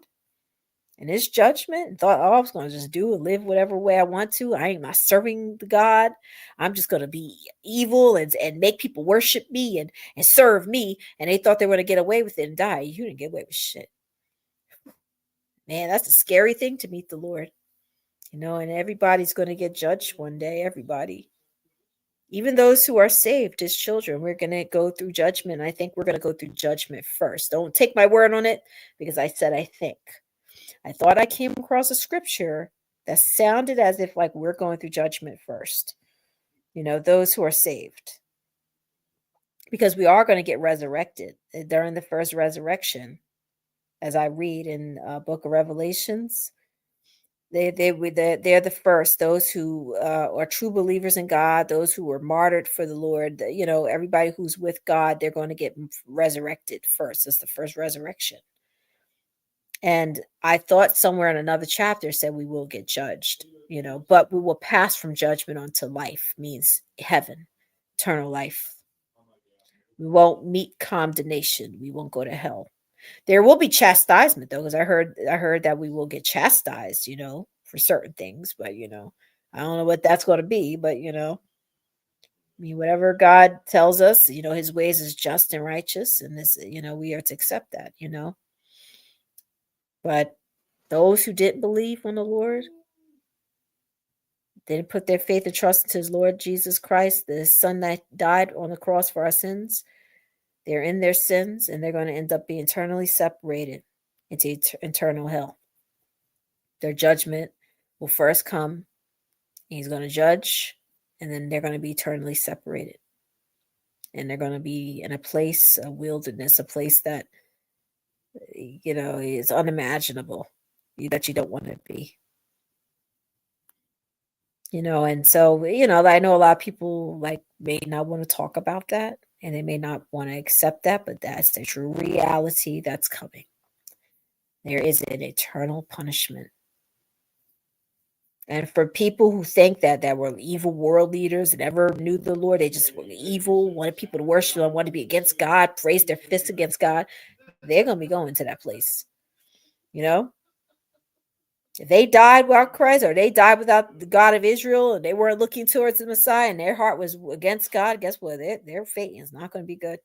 and his judgment and thought, oh, I was going to just do and live whatever way I want to. I ain't not serving the God. I'm just going to be evil and make people worship me and serve me. And they thought they were going to get away with it and die. You didn't get away with shit. Man, that's a scary thing to meet the Lord. And everybody's going to get judged one day. Everybody. Even those who are saved as children, we're going to go through judgment. I think we're going to go through judgment first. Don't take my word on it because I said I think. I thought I came across a scripture that sounded as if like we're going through judgment first. Those who are saved. Because we are going to get resurrected during the first resurrection. As I read in book of Revelations, they're the first. Those who are true believers in God, those who were martyred for the Lord, everybody who's with God, they're going to get resurrected first. It's the first resurrection. And I thought somewhere in another chapter said we will get judged, but we will pass from judgment onto life, means heaven, eternal life. We won't meet condemnation. We won't go to hell. There will be chastisement though, because I heard that we will get chastised, for certain things, but I don't know what that's going to be, but whatever God tells us, his ways is just and righteous, and this, we are to accept that, But those who didn't believe on the Lord, didn't put their faith and trust into his Lord Jesus Christ, the Son that died on the cross for our sins, they're in their sins, and they're going to end up being eternally separated into eternal hell. Their judgment will first come. He's going to judge, and then they're going to be eternally separated. And they're going to be in a place, a wilderness, a place that, is unimaginable, that you don't want to be. And so, I know a lot of people may not want to talk about that, and they may not want to accept that, but that's the true reality that's coming. There is an eternal punishment. And for people who think that were evil world leaders and never knew the Lord, they just were evil, wanted people to worship them, wanted to be against God, raise their fists against God, they're going to be going to that place. If they died without Christ, or they died without the God of Israel, and they weren't looking towards the Messiah, and their heart was against God, guess what? Their fate is not going to be good.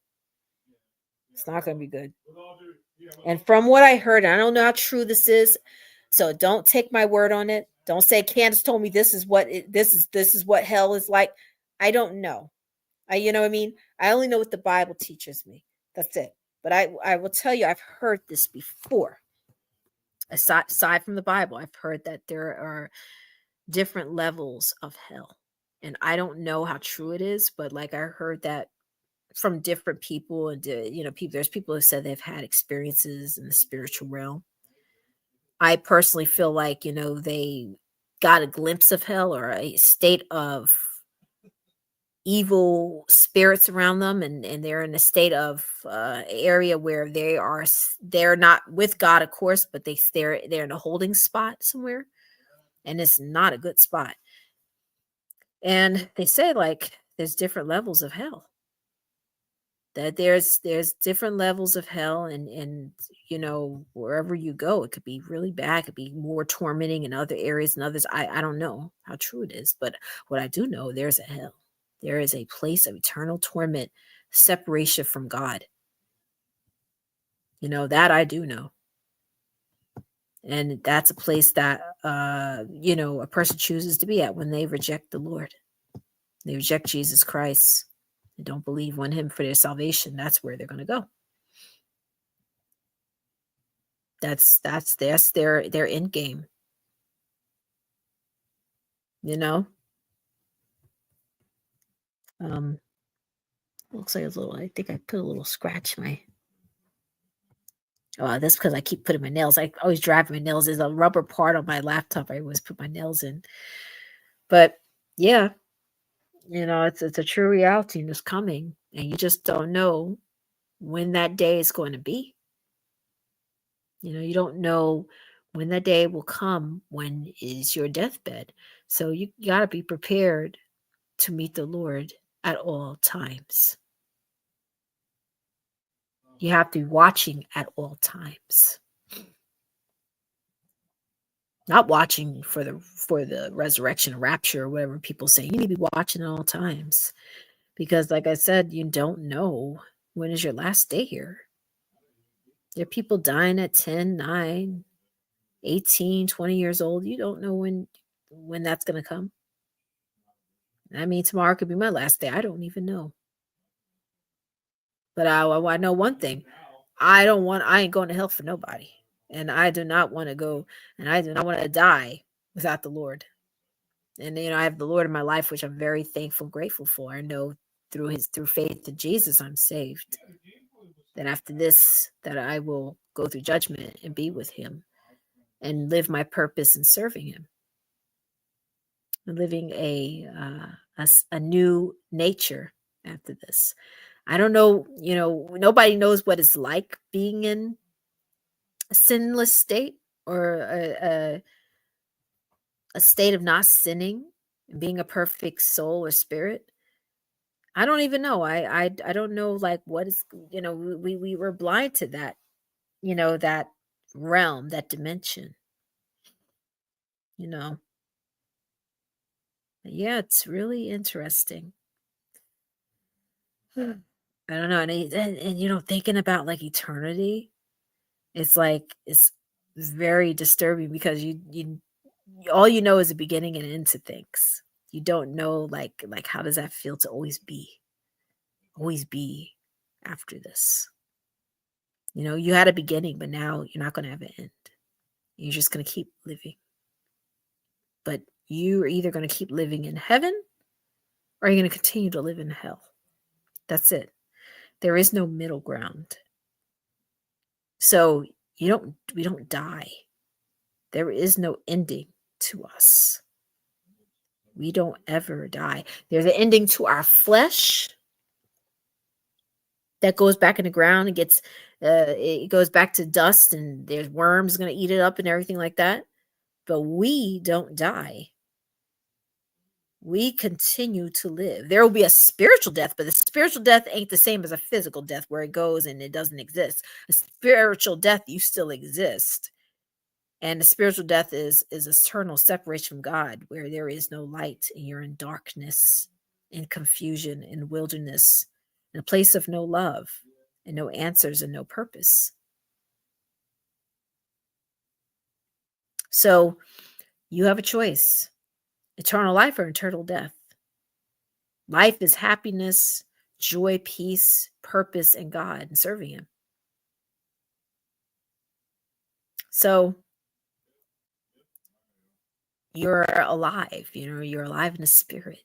It's not going to be good. And from what I heard, I don't know how true this is, so don't take my word on it. Don't say Candace told me this is what hell is like. I don't know. You know what I mean? I only know what the Bible teaches me. That's it. But I will tell you, I've heard this before. Aside from the Bible, I've heard that there are different levels of hell. And I don't know how true it is, but I heard that from different people, and there's people who said they've had experiences in the spiritual realm. I personally feel like, they got a glimpse of hell, or a state of evil spirits around them, and they're in a state of area where they're not with God, of course, but they're in a holding spot somewhere, and it's not a good spot. And they say there's different levels of hell. That there's different levels of hell, and wherever you go, it could be really bad, it could be more tormenting in other areas, and others I don't know how true it is, but what I do know, there's a hell. There is a place of eternal torment, separation from God. That I do know. And that's a place that a person chooses to be at when they reject the Lord. They reject Jesus Christ. They don't believe on him for their salvation. That's where they're going to go. That's their end game. Looks like I think I put a little scratch in my. Oh, that's because I keep putting my nails. I always drive my nails. There's a rubber part on my laptop I always put my nails in. But yeah, it's a true reality, and it's coming, and you just don't know when that day is going to be. You don't know when that day will come, when is your deathbed. So you got to be prepared to meet the Lord at all times. You have to be watching at all times. Not watching for the resurrection, rapture, or whatever people say. You need to be watching at all times. Because like I said, you don't know when is your last day here. There are people dying at 10, 9, 18, 20 years old. You don't know when that's going to come. I mean, tomorrow could be my last day. I don't even know. But I know one thing. I ain't going to hell for nobody. And I do not want to go, and I do not want to die without the Lord. And I have the Lord in my life, which I'm very thankful, grateful for. I know through faith in Jesus, I'm saved. Then after this, that I will go through judgment and be with him and live my purpose in serving him. I'm living a new nature after this. I don't know, nobody knows what it's like being in a sinless state, or a state of not sinning and being a perfect soul or spirit. I don't even know. I don't know, like, what is, we were blind to that, that realm, that dimension, Yeah, it's really interesting. I don't know. And thinking about like eternity, it's very disturbing, because you all you know is the beginning and end to things. You don't know, like how does that feel to always be after this. You had a beginning, but now you're not going to have an end. You're just going to keep living. But you are either going to keep living in heaven, or you're going to continue to live in hell. That's it. There is no middle ground. So we don't die. There is no ending to us. We don't ever die. There's an ending to our flesh that goes back in the ground and it goes back to dust, and there's worms going to eat it up and everything like that. But we don't die. We continue to live. There will be a spiritual death, but the spiritual death ain't the same as a physical death where it goes and it doesn't exist. A spiritual death, you still exist. And the spiritual death is eternal separation from God, where there is no light and you're in darkness, in confusion, in wilderness, in a place of no love and no answers and no purpose. So you have a choice: eternal life or eternal death. Life is happiness, joy, peace, purpose in God and serving him. So you're alive, you're alive in the spirit.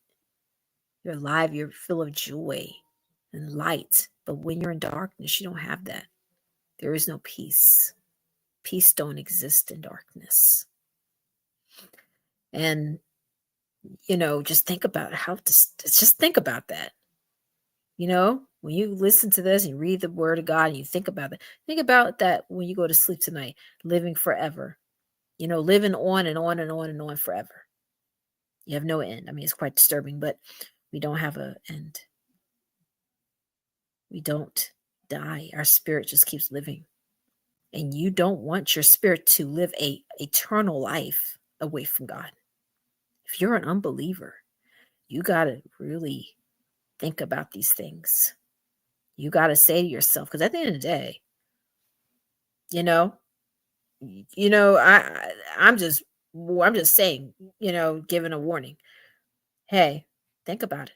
You're alive, you're full of joy and light. But when you're in darkness, you don't have that. There is no peace. Peace don't exist in darkness. And, just think about just think about that. When you listen to this and you read the word of God and you think about it, think about that when you go to sleep tonight, living forever, living on and on and on and on forever. You have no end. I mean, it's quite disturbing, but we don't have an end. We don't die. Our spirit just keeps living. And you don't want your spirit to live a eternal life away from God. If you're an unbeliever, you got to really think about these things. You got to say to yourself, because at the end of the day, I'm just saying, giving a warning. Hey, think about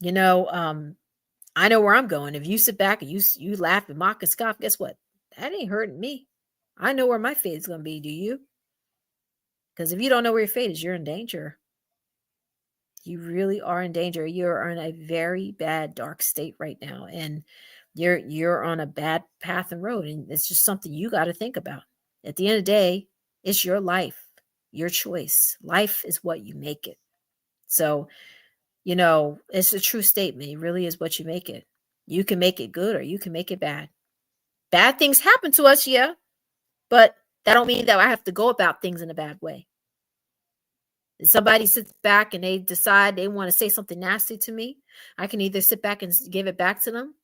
it. I know where I'm going. If you sit back and you laugh and mock and scoff, guess what? That ain't hurting me. I know where my fate is going to be. Do you? Because if you don't know where your fate is, you're in danger. You really are in danger. You're in a very bad, dark state right now, and you're on a bad path and road, and it's just something you got to think about. At the end of the day, it's your life, your choice. Life is what you make it. So, it's a true statement. It really is what you make it. You can make it good or you can make it bad. Bad things happen to us, yeah, but that don't mean that I have to go about things in a bad way. If somebody sits back and they decide they want to say something nasty to me, I can either sit back and give it back to them,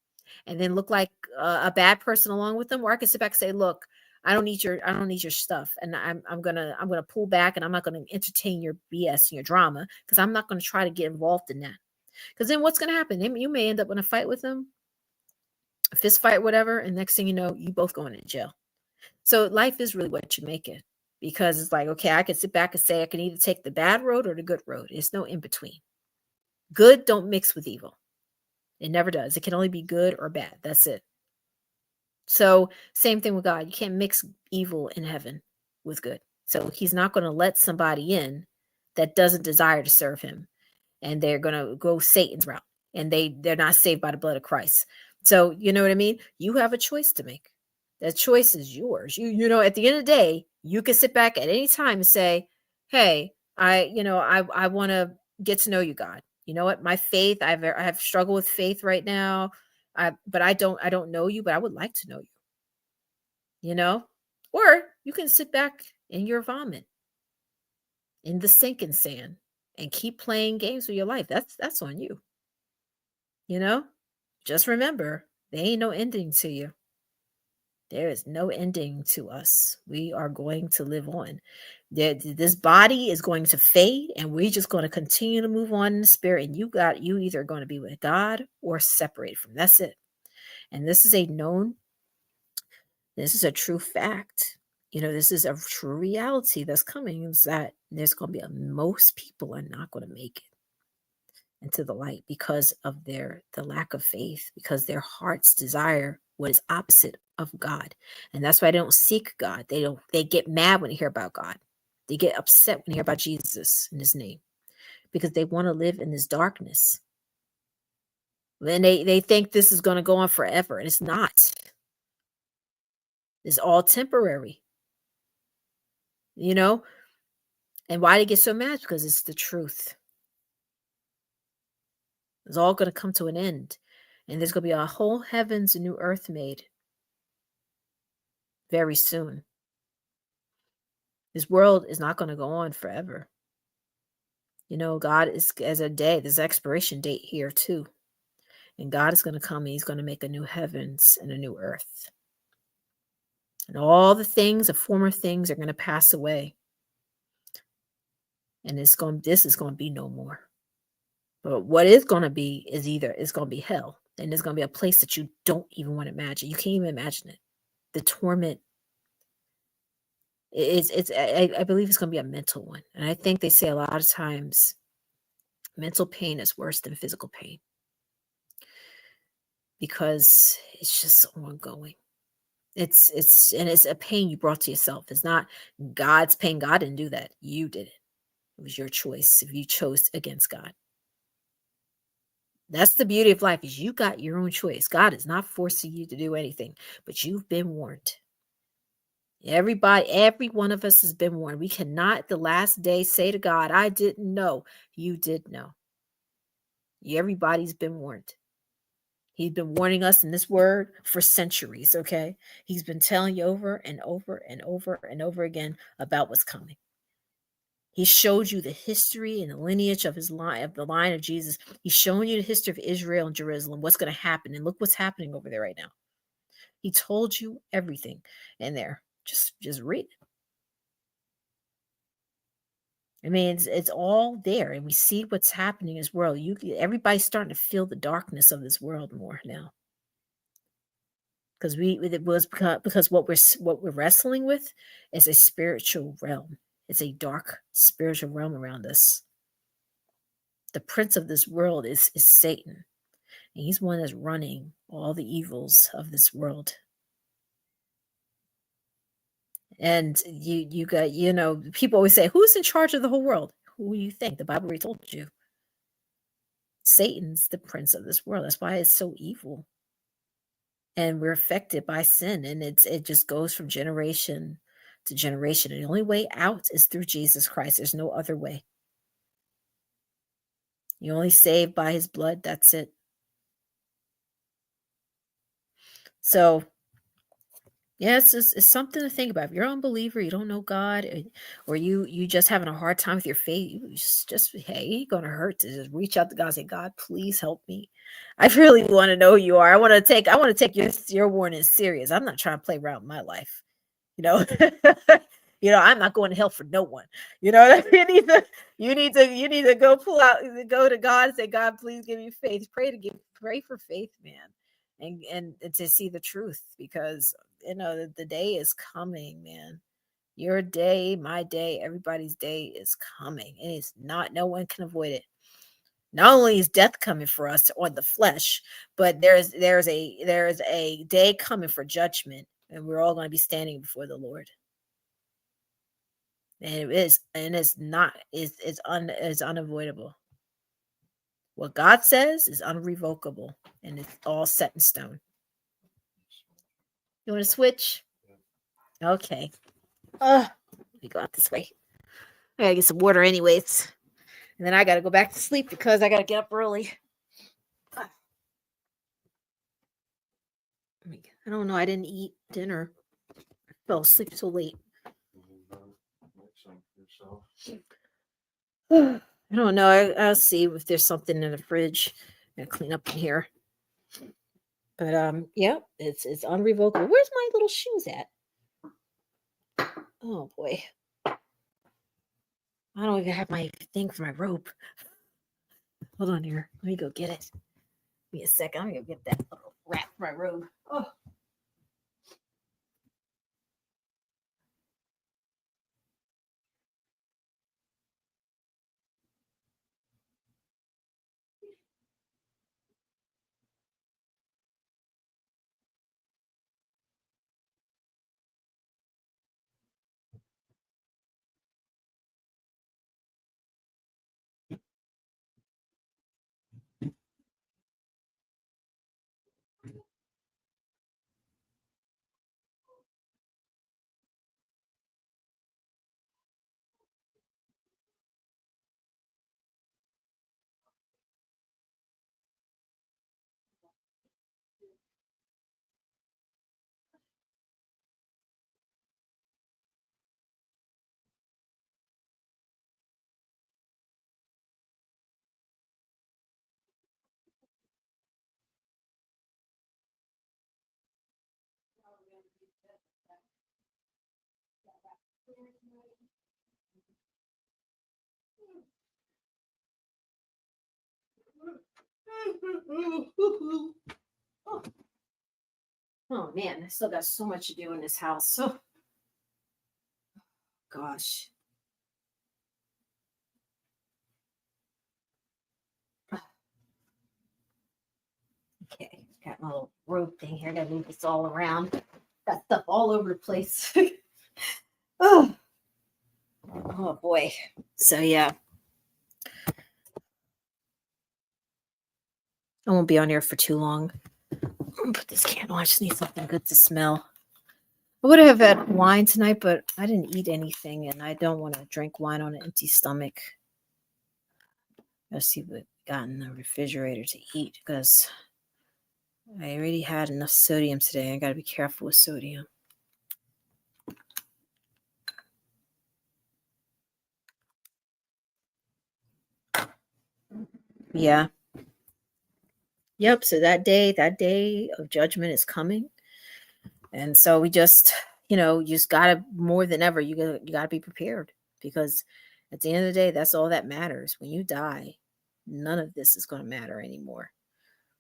and then look like a bad person along with them, or I can sit back and say, look, I don't need your stuff, and I'm gonna pull back, and I'm not gonna entertain your BS and your drama, because I'm not gonna try to get involved in that. Because then what's gonna happen? You may end up in a fight with them, a fist fight, whatever, and next thing you know, you both going to jail. So life is really what you make it, because it's like, okay, I can sit back and say I can either take the bad road or the good road. It's no in between. Good don't mix with evil. It never does. It can only be good or bad. That's it. So same thing with God. You can't mix evil in heaven with good. So he's not going to let somebody in that doesn't desire to serve him, and they're going to go Satan's route, and they're not saved by the blood of Christ. So you know what I mean? You have a choice to make. That choice is yours. You know, at the end of the day, you can sit back at any time and say, hey, I want to get to know you, God. You know what? My faith, I have struggled with faith right now. But I don't know you, but I would like to know you, or you can sit back in your vomit in the sinking sand and keep playing games with your life. That's on you. Just remember, there ain't no ending to you. There is no ending to us. We are going to live on. This body is going to fade, and we're just going to continue to move on in the spirit. And you either going to be with God or separated from. That's it. And this is a true fact. This is a true reality that's coming, is that there's going to be most people are not going to make it into the light because of the lack of faith, because their hearts desire what is opposite of God. And that's why they don't seek God. They get mad when they hear about God. They get upset when they hear about Jesus and his name, because they want to live in this darkness. And they think this is going to go on forever, and it's not. It's all temporary. And why they get so mad? Because it's the truth. It's all going to come to an end, and there's going to be a whole heavens and new earth made very soon. This world is not going to go on forever. God is, as a day, there's an expiration date here too. And God is going to come, and he's going to make a new heavens and a new earth. And all the former things are going to pass away. And this is going to be no more. But what is going to be is it's going to be hell. And there's going to be a place that you don't even want to imagine. You can't even imagine it. The torment. I believe it's going to be a mental one. And I think they say a lot of times mental pain is worse than physical pain, because it's just ongoing. It's a pain you brought to yourself. It's not God's pain. God didn't do that. You did it. It was your choice if you chose against God. That's the beauty of life, is you got your own choice. God is not forcing you to do anything, but you've been warned. Every one of us has been warned. We cannot at the last day say to God, I didn't know. You did know. Everybody's been warned. He's been warning us in this word for centuries, okay? He's been telling you over and over and over and over again about what's coming. He showed you the history and the lineage of the line of Jesus. He's showing you the history of Israel and Jerusalem, what's going to happen. And look what's happening over there right now. He told you everything in there. Just read it. I mean, it's all there, and we see what's happening in this world. Everybody's starting to feel the darkness of this world more now, because what we're wrestling with is a spiritual realm. It's a dark spiritual realm around us. The prince of this world is Satan, and he's one that's running all the evils of this world. And you got, people always say, who's in charge of the whole world? Who do you think? The Bible already told you. Satan's the prince of this world. That's why it's so evil. And we're affected by sin, and it just goes from generation to generation. And the only way out is through Jesus Christ. There's no other way. You're only saved by his blood. That's it. So, Yeah, it's something to think about. If you're an unbeliever, you don't know God, or you just having a hard time with your faith, you just hey, it ain't gonna hurt to just reach out to God and say, God, please help me. I really want to know who you are. I want to take your warning serious. I'm not trying to play around with my life. You know, I'm not going to hell for no one. You know, you need to go to God and say, God, please give me faith. Pray for faith, man, and to see the truth, because the day is coming, man. Your day, my day, everybody's day is coming, and it's not. No one can avoid it. Not only is death coming for us on the flesh, but there's a day coming for judgment, and we're all going to be standing before the Lord. And it's not, it's unavoidable. What God says is unrevocable, and it's all set in stone. You want to switch? Okay. Let me go out this way. I gotta get some water anyways. And then I gotta go back to sleep because I gotta get up early. I don't know. I didn't eat dinner. I fell asleep so late. I don't know. I'll see if there's something in the fridge. I'm gonna clean up in here. But yeah, it's unrevocable. Where's my little shoes at? Oh boy. I don't even have my thing for my rope. Hold on here. Let me go get it. Give me a second. I'm gonna go get that little wrap for my robe. Oh. Oh man, I still got so much to do in this house. So gosh. Okay, got my little rope thing here. I gotta move this all around. Got stuff all over the place. oh. Oh boy. So yeah. I won't be on here for too long. Put this candle. I just need something good to smell. I would have had wine tonight, but I didn't eat anything, and I don't want to drink wine on an empty stomach. Let's see what we got in the refrigerator to eat, because I already had enough sodium today. I got to be careful with sodium. Yeah. Yep. So that day of judgment is coming. And so we just, you just gotta, more than ever, you gotta be prepared, because at the end of the day, that's all that matters. When you die, none of this is gonna matter anymore.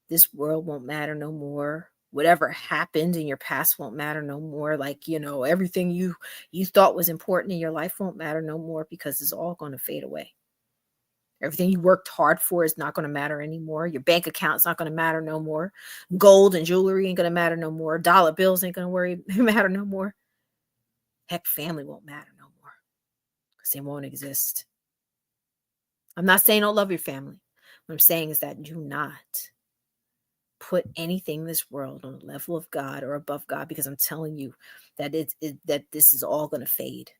This world won't matter no more. Whatever happened in your past won't matter no more. Like, everything you thought was important in your life won't matter no more, because it's all gonna fade away. Everything you worked hard for is not going to matter anymore. Your bank account's not going to matter no more. Gold and jewelry ain't going to matter no more. Dollar bills ain't going to matter no more. Heck, family won't matter no more, because they won't exist. I'm not saying don't love your family. What I'm saying is that do not put anything in this world on the level of God or above God, because I'm telling you that that this is all going to fade.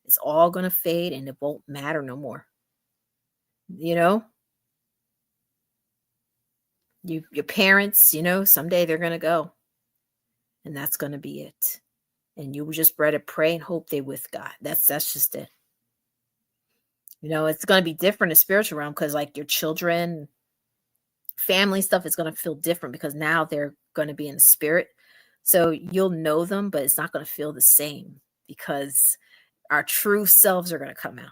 It's all going to fade, and it won't matter no more. Your parents, someday they're going to go, and that's going to be it. And you just better pray and hope they with God. That's just it. It's going to be different in spiritual realm because like your children, family stuff is going to feel different because now they're going to be in the spirit. So you'll know them, but it's not going to feel the same because our true selves are going to come out.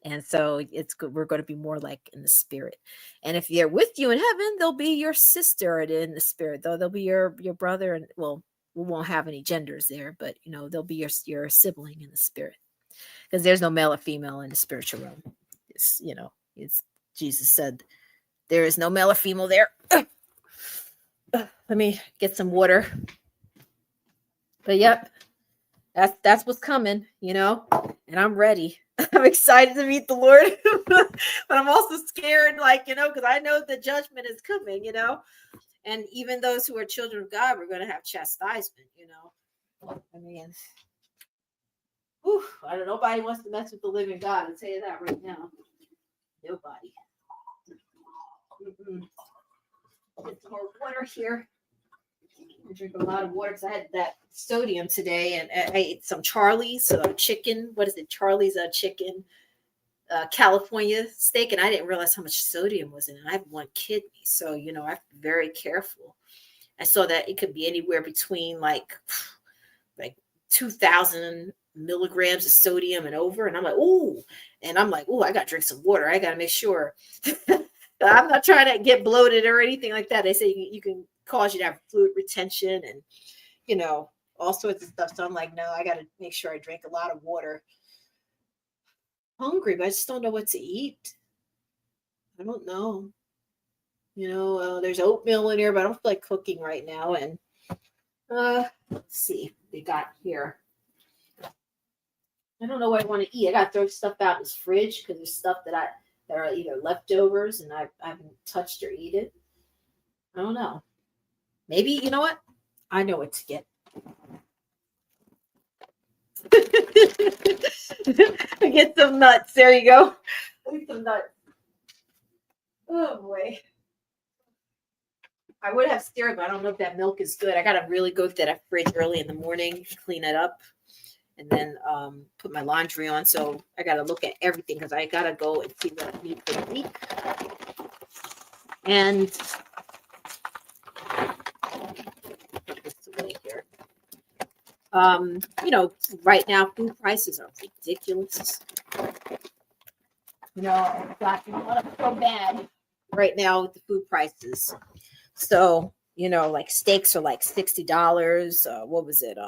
And so it's good. We're going to be more like in the spirit. And if they're with you in heaven, they'll be your sister in the spirit. Though they'll be your brother, and well, we won't have any genders there, but they'll be your sibling in the spirit. Because there's no male or female in the spiritual realm. It's Jesus said there is no male or female there. Let me get some water. But yep, that's what's coming, and I'm ready. I'm excited to meet the Lord, but I'm also scared, because I know the judgment is coming, and even those who are children of God, we're going to have chastisement, I mean, I don't know. Nobody wants to mess with the living God. I'll tell you that right now. Nobody. Get some more water here. I drink a lot of water because I had that sodium today, and I ate some Charlie's chicken. What is it? Charlie's chicken, California steak, and I didn't realize how much sodium was in it. I have one kidney, so I have to be very careful. I saw that it could be anywhere between like 2,000 milligrams of sodium and over, and I'm like, ooh, I got to drink some water. I got to make sure. I'm not trying to get bloated or anything like that. They say you can cause you to have fluid retention and all sorts of stuff. So I'm like, no, I got to make sure I drink a lot of water. Hungry, but I just don't know what to eat. I don't know. There's oatmeal in here, but I don't feel like cooking right now. And let's see what they got here. I don't know what I want to eat. I got to throw stuff out in this fridge because there's stuff that are either leftovers and I haven't touched or eaten. I don't know. Maybe, you know what? I know what to get. Get some nuts. There you go. Get some nuts. Oh, boy. I would have cereal, but I don't know if that milk is good. I got to really go through that fridge early in the morning, clean it up, and then put my laundry on. So I got to look at everything because I got to go and see what I need for the week. And here. Right now food prices are ridiculous. It's gotten so bad right now with the food prices. So, like steaks are like $60. What was it?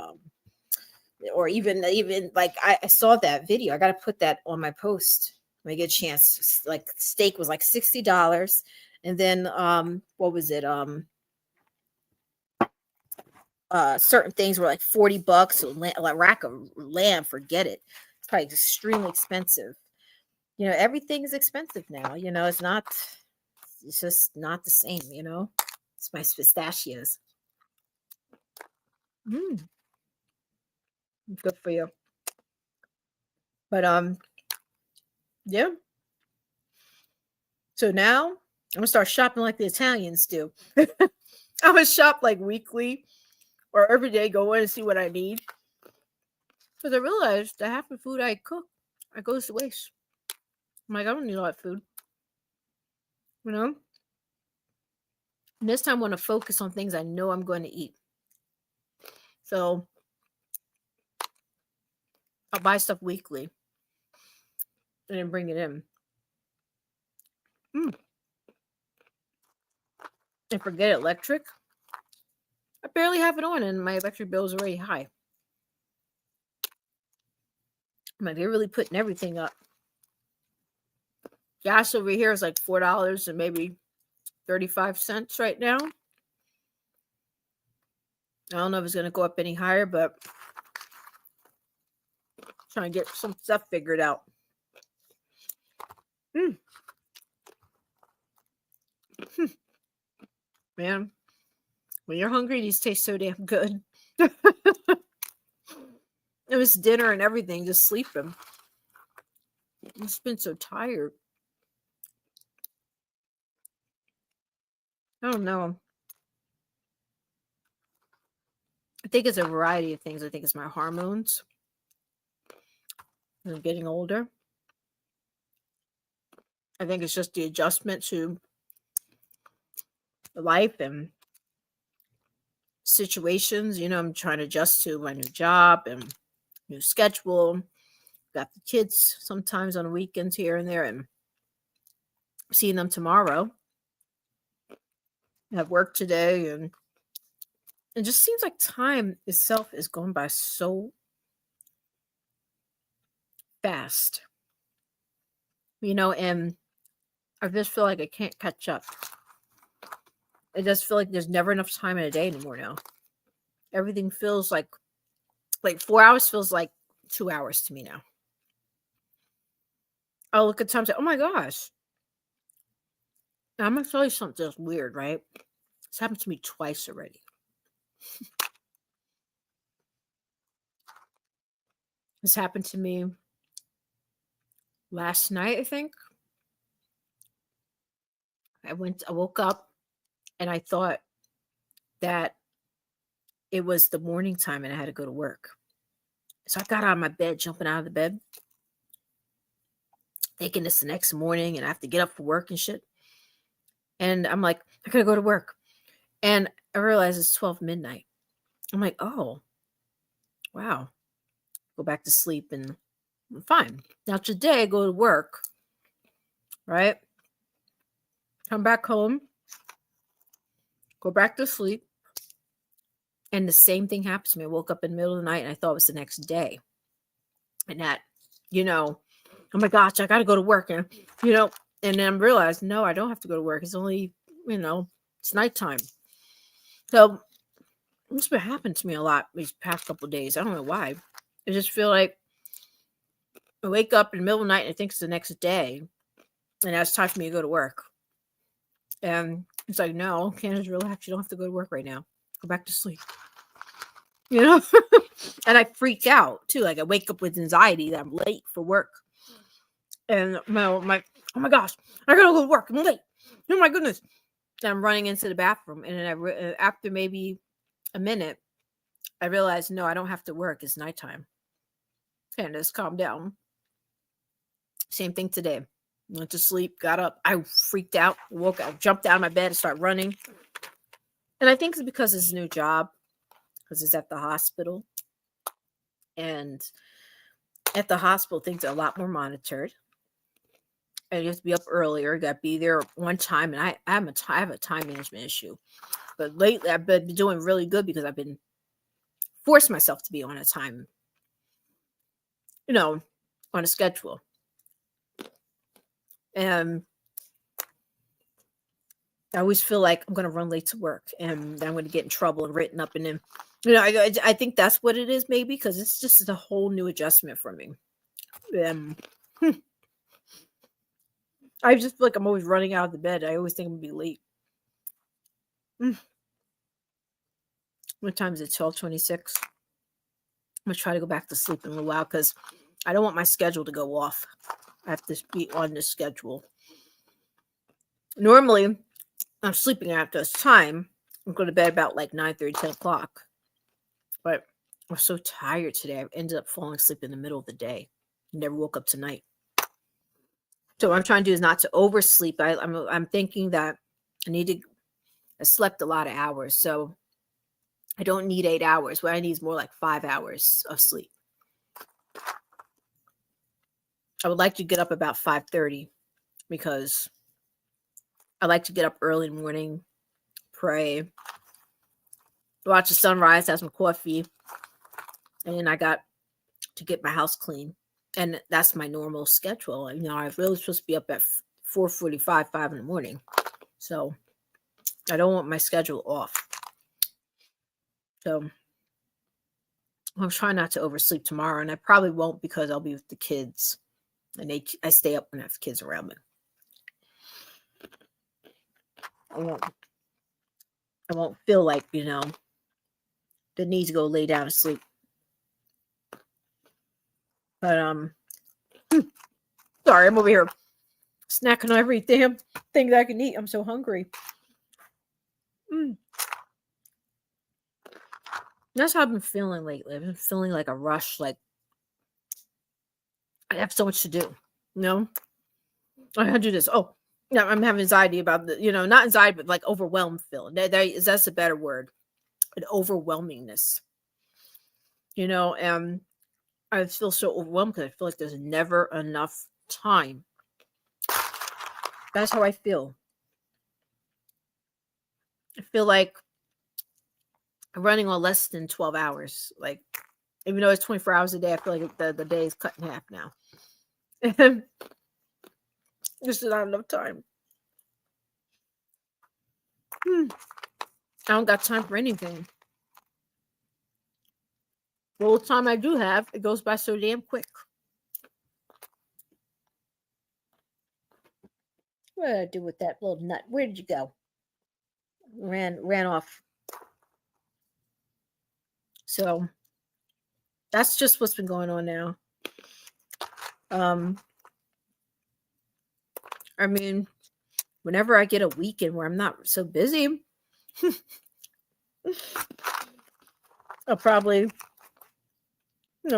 Or even like I saw that video. I got to put that on my post when I get a chance. Like steak was like $60. And then what was it? Certain things were like $40. So a rack of lamb, forget it. It's probably extremely expensive. Everything is expensive now. It's just not the same. It's my pistachios. Good for you. But yeah. So now I'm gonna start shopping like the Italians do. I'm gonna shop like weekly or every day, go in and see what I need. Because I realized that half the food I cook, it goes to waste. I'm like, I don't need all that food. And this time I want to focus on things I know I'm going to eat. So I'll buy stuff weekly and then bring it in. And forget electric. I barely have it on and my electric bill is already high. I'm like, they're really putting everything up. Gas over here is like $4 and maybe 35 cents right now. I don't know if it's going to go up any higher, but I'm trying to get some stuff figured out. Man, when you're hungry, these taste so damn good. It was dinner and everything, just sleeping. I've just been so tired. I don't know. I think it's a variety of things. I think it's my hormones. I'm getting older. I think it's just the adjustment to life and situations. I'm trying to adjust to my new job and new schedule. Got the kids sometimes on weekends here and there, and seeing them tomorrow. I have work today, and it just seems like time itself is going by so fast. And I just feel like I can't catch up. I just feel like there's never enough time in a day anymore now. Everything feels like 4 hours feels like 2 hours to me now. I'll look at time and say, oh my gosh. Now, I'm going to tell you something that's weird, right? It's happened to me twice already. This happened to me last night, I think. I woke up and I thought that it was the morning time and I had to go to work. So I got out of my bed, jumping out of the bed, thinking it's the next morning and I have to get up for work and shit. And I'm like, I gotta go to work. And I realize it's 12 midnight. I'm like, oh, wow. Go back to sleep and I'm fine. Now today I go to work, right? Come back home, go back to sleep. And the same thing happened to me. I woke up in the middle of the night and I thought it was the next day. And that, oh my gosh, I got to go to work. And, and then I realized, no, I don't have to go to work. It's only, it's nighttime. So it's been happening to me a lot these past couple of days. I don't know why. I just feel like I wake up in the middle of the night and I think it's the next day. And now it's time for me to go to work. And it's like, no, Candace, relax. You don't have to go to work right now. Go back to sleep. And I freak out too. Like I wake up with anxiety that I'm late for work. And I'm like, oh my gosh, I gotta go to work. I'm late. Oh my goodness. And I'm running into the bathroom. And then after maybe a minute, I realized, no, I don't have to work. It's nighttime. And just calm down. Same thing today. Went to sleep, got up. I freaked out, woke up, jumped out of my bed and started running. And I think it's because it's a new job, because it's at the hospital. And at the hospital, things are a lot more monitored. And you have to be up earlier. You got to be there one time. And I have a time management issue. But lately, I've been doing really good because I've been forced myself to be on a time, on a schedule. And I always feel like I'm going to run late to work and I'm going to get in trouble and written up. And then, I think that's what it is, maybe, because it's just a whole new adjustment for me. I just feel like I'm always running out of the bed. I always think I'm going to be late. What time is it? 12:26. I'm going to try to go back to sleep in a little while because I don't want my schedule to go off. I have to be on the schedule. Normally, I'm sleeping after this time. I'm going to bed about like 9:30, 10 o'clock. But I'm so tired today. I ended up falling asleep in the middle of the day. Never woke up tonight. So what I'm trying to do is not to oversleep. I'm thinking that I slept a lot of hours. So I don't need 8 hours. What I need is more like 5 hours of sleep. I would like to get up about 5:30 because I like to get up early in the morning, pray, watch the sunrise, have some coffee, and then I got to get my house clean. And that's my normal schedule. I'm really supposed to be up at 4:45, 5 in the morning. So I don't want my schedule off. So I'm trying not to oversleep tomorrow, and I probably won't because I'll be with the kids. And I stay up when I have kids around me. I won't feel like, the need to go lay down and sleep. But sorry, I'm over here snacking on every damn thing that I can eat. I'm so hungry. That's how I've been feeling lately. I've been feeling like a rush, like I have so much to do. You know, I had to do this. Oh, yeah, I'm having anxiety about the, not anxiety, but like overwhelmed feeling. That's a better word. An overwhelmingness. And I feel so overwhelmed because I feel like there's never enough time. That's how I feel. I feel like I'm running on less than 12 hours. Like, even though it's 24 hours a day, I feel like the day is cut in half now. There's not enough time. I don't got time for anything. The little time I do have, it goes by so damn quick. What did I do with that little nut? Where did you go? Ran off. So that's just what's been going on now. I mean, whenever I get a weekend where I'm not so busy, I'll probably,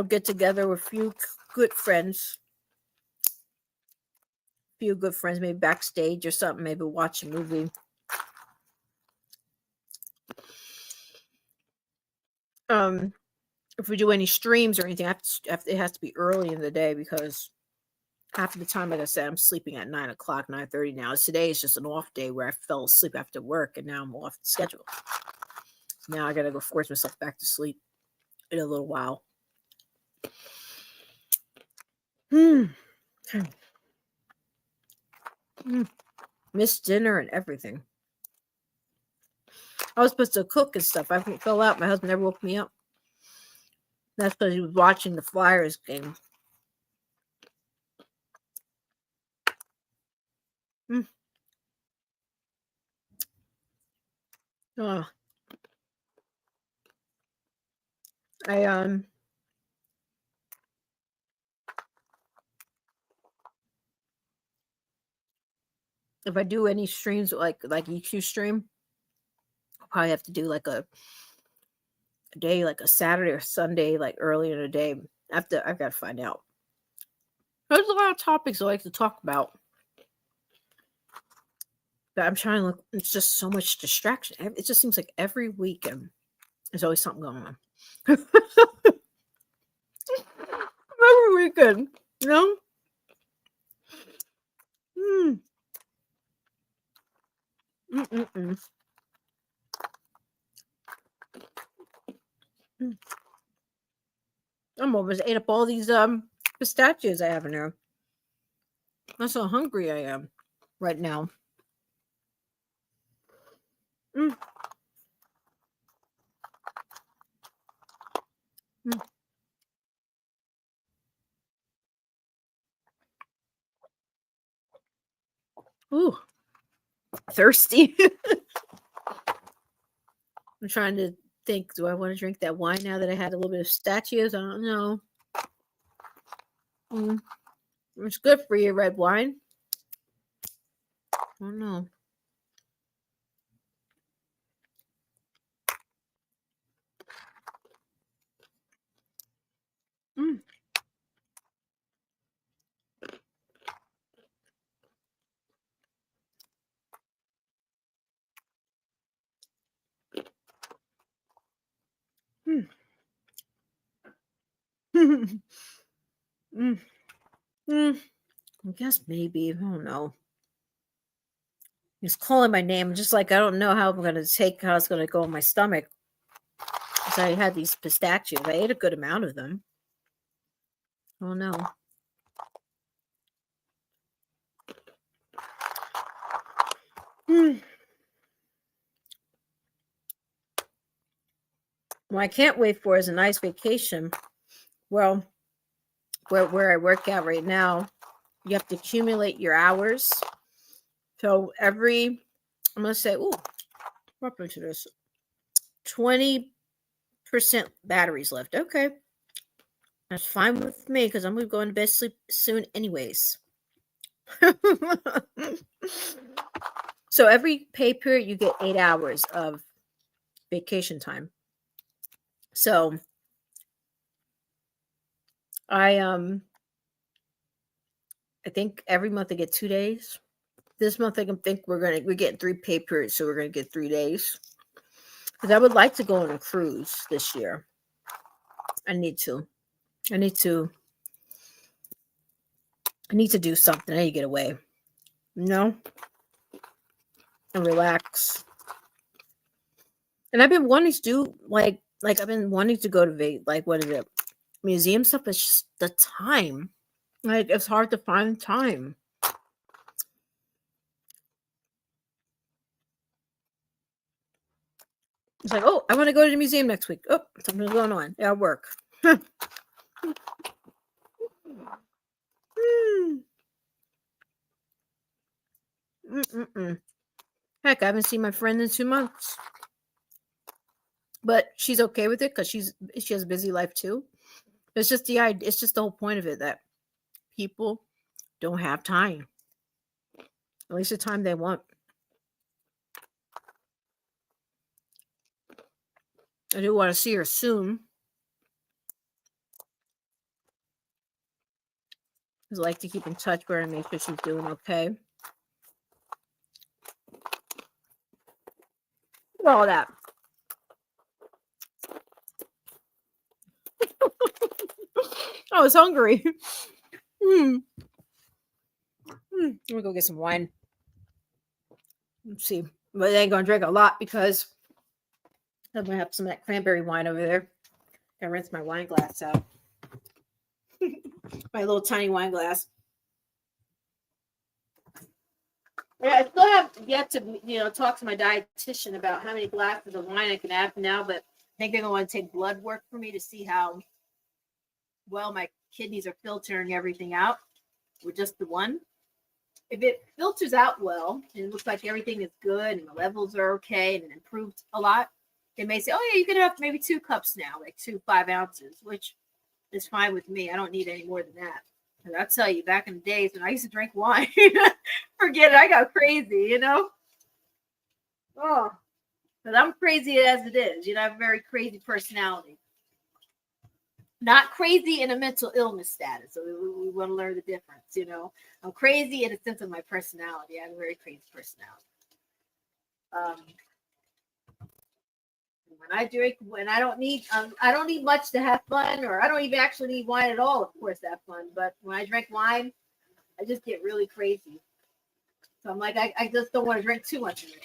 get together with a few good friends. Maybe backstage or something, maybe watch a movie. If we do any streams or anything, it has to be early in the day because half of the time, like I said, I'm sleeping at 9 o'clock, 9:30 now. Today is just an off day where I fell asleep after work, and now I'm off the schedule. Now I gotta go force myself back to sleep in a little while. Missed dinner and everything. I was supposed to cook and stuff. I fell out. My husband never woke me up. That's because he was watching the Flyers game. Oh. If I do any streams like EQ stream, I'll probably have to do like a day, like a Saturday or Sunday, like early in the day. I've got to find out. There's a lot of topics I like to talk about. But I'm trying to look. It's just so much distraction. It just seems like every weekend there's always something going on. Every weekend, you know? I'm almost ate up all these pistachios I have in there. That's how hungry I am right now. Ooh, thirsty. I'm trying to think, do I want to drink that wine now that I had a little bit of pistachios? I don't know. It's good for you, red wine. I don't know. I guess maybe. I don't know. He's calling my name, just like I don't know how it's going to go in my stomach. Because I had these pistachios. I ate a good amount of them. I don't know. What I can't wait for is a nice vacation. Well, where I work out right now, you have to accumulate your hours. So I'm going to say, what happened to this? 20% batteries left. Okay. That's fine with me because I'm going to go into bed sleep soon anyways. So every pay period, you get 8 hours of vacation time. So I think every month I get 2 days. This month I think we're getting 3 pay periods, so we're gonna get 3 days. Because I would like to go on a cruise this year. I need to. I need to. I need to do something. I need to get away. And relax. And I've been wanting to do like I've been wanting to go to what is it? Museum stuff. It's just the time. Like it's hard to find time. It's like, oh, I want to go to the museum next week. Oh, something's going on. Yeah, work. Heck, I haven't seen my friend in 2 months. But she's okay with it because she has a busy life too. It's just the idea. It's just the whole point of it that people don't have time. At least the time they want. I do want to see her soon. I'd like to keep in touch with her and make sure she's doing okay. All that. I was hungry. Let me go get some wine. Let's see. But I ain't gonna drink a lot because I'm gonna have some of that cranberry wine over there. Gotta rinse my wine glass out. My little tiny wine glass. Yeah, I still have yet to talk to my dietitian about how many glasses of wine I can have now, but I think they're gonna want to take blood work for me to see how well my kidneys are filtering everything out with just the one. If it filters out well and it looks like everything is good and the levels are okay and it improved a lot, they may say, oh yeah, you can have maybe 2 cups now, like 2 5 ounces, which is fine with me. I don't need any more than that. And I'll tell you, back in the days when I used to drink wine, forget it, I got crazy, Oh, but I'm crazy as it is. I have a very crazy personality. Not crazy in a mental illness status. So we want to learn the difference, I'm crazy in a sense of my personality. I have a very crazy personality. When I drink, I don't need much to have fun, or I don't even actually need wine at all, of course, to have fun. But when I drink wine, I just get really crazy. So I'm like, I just don't want to drink too much of it.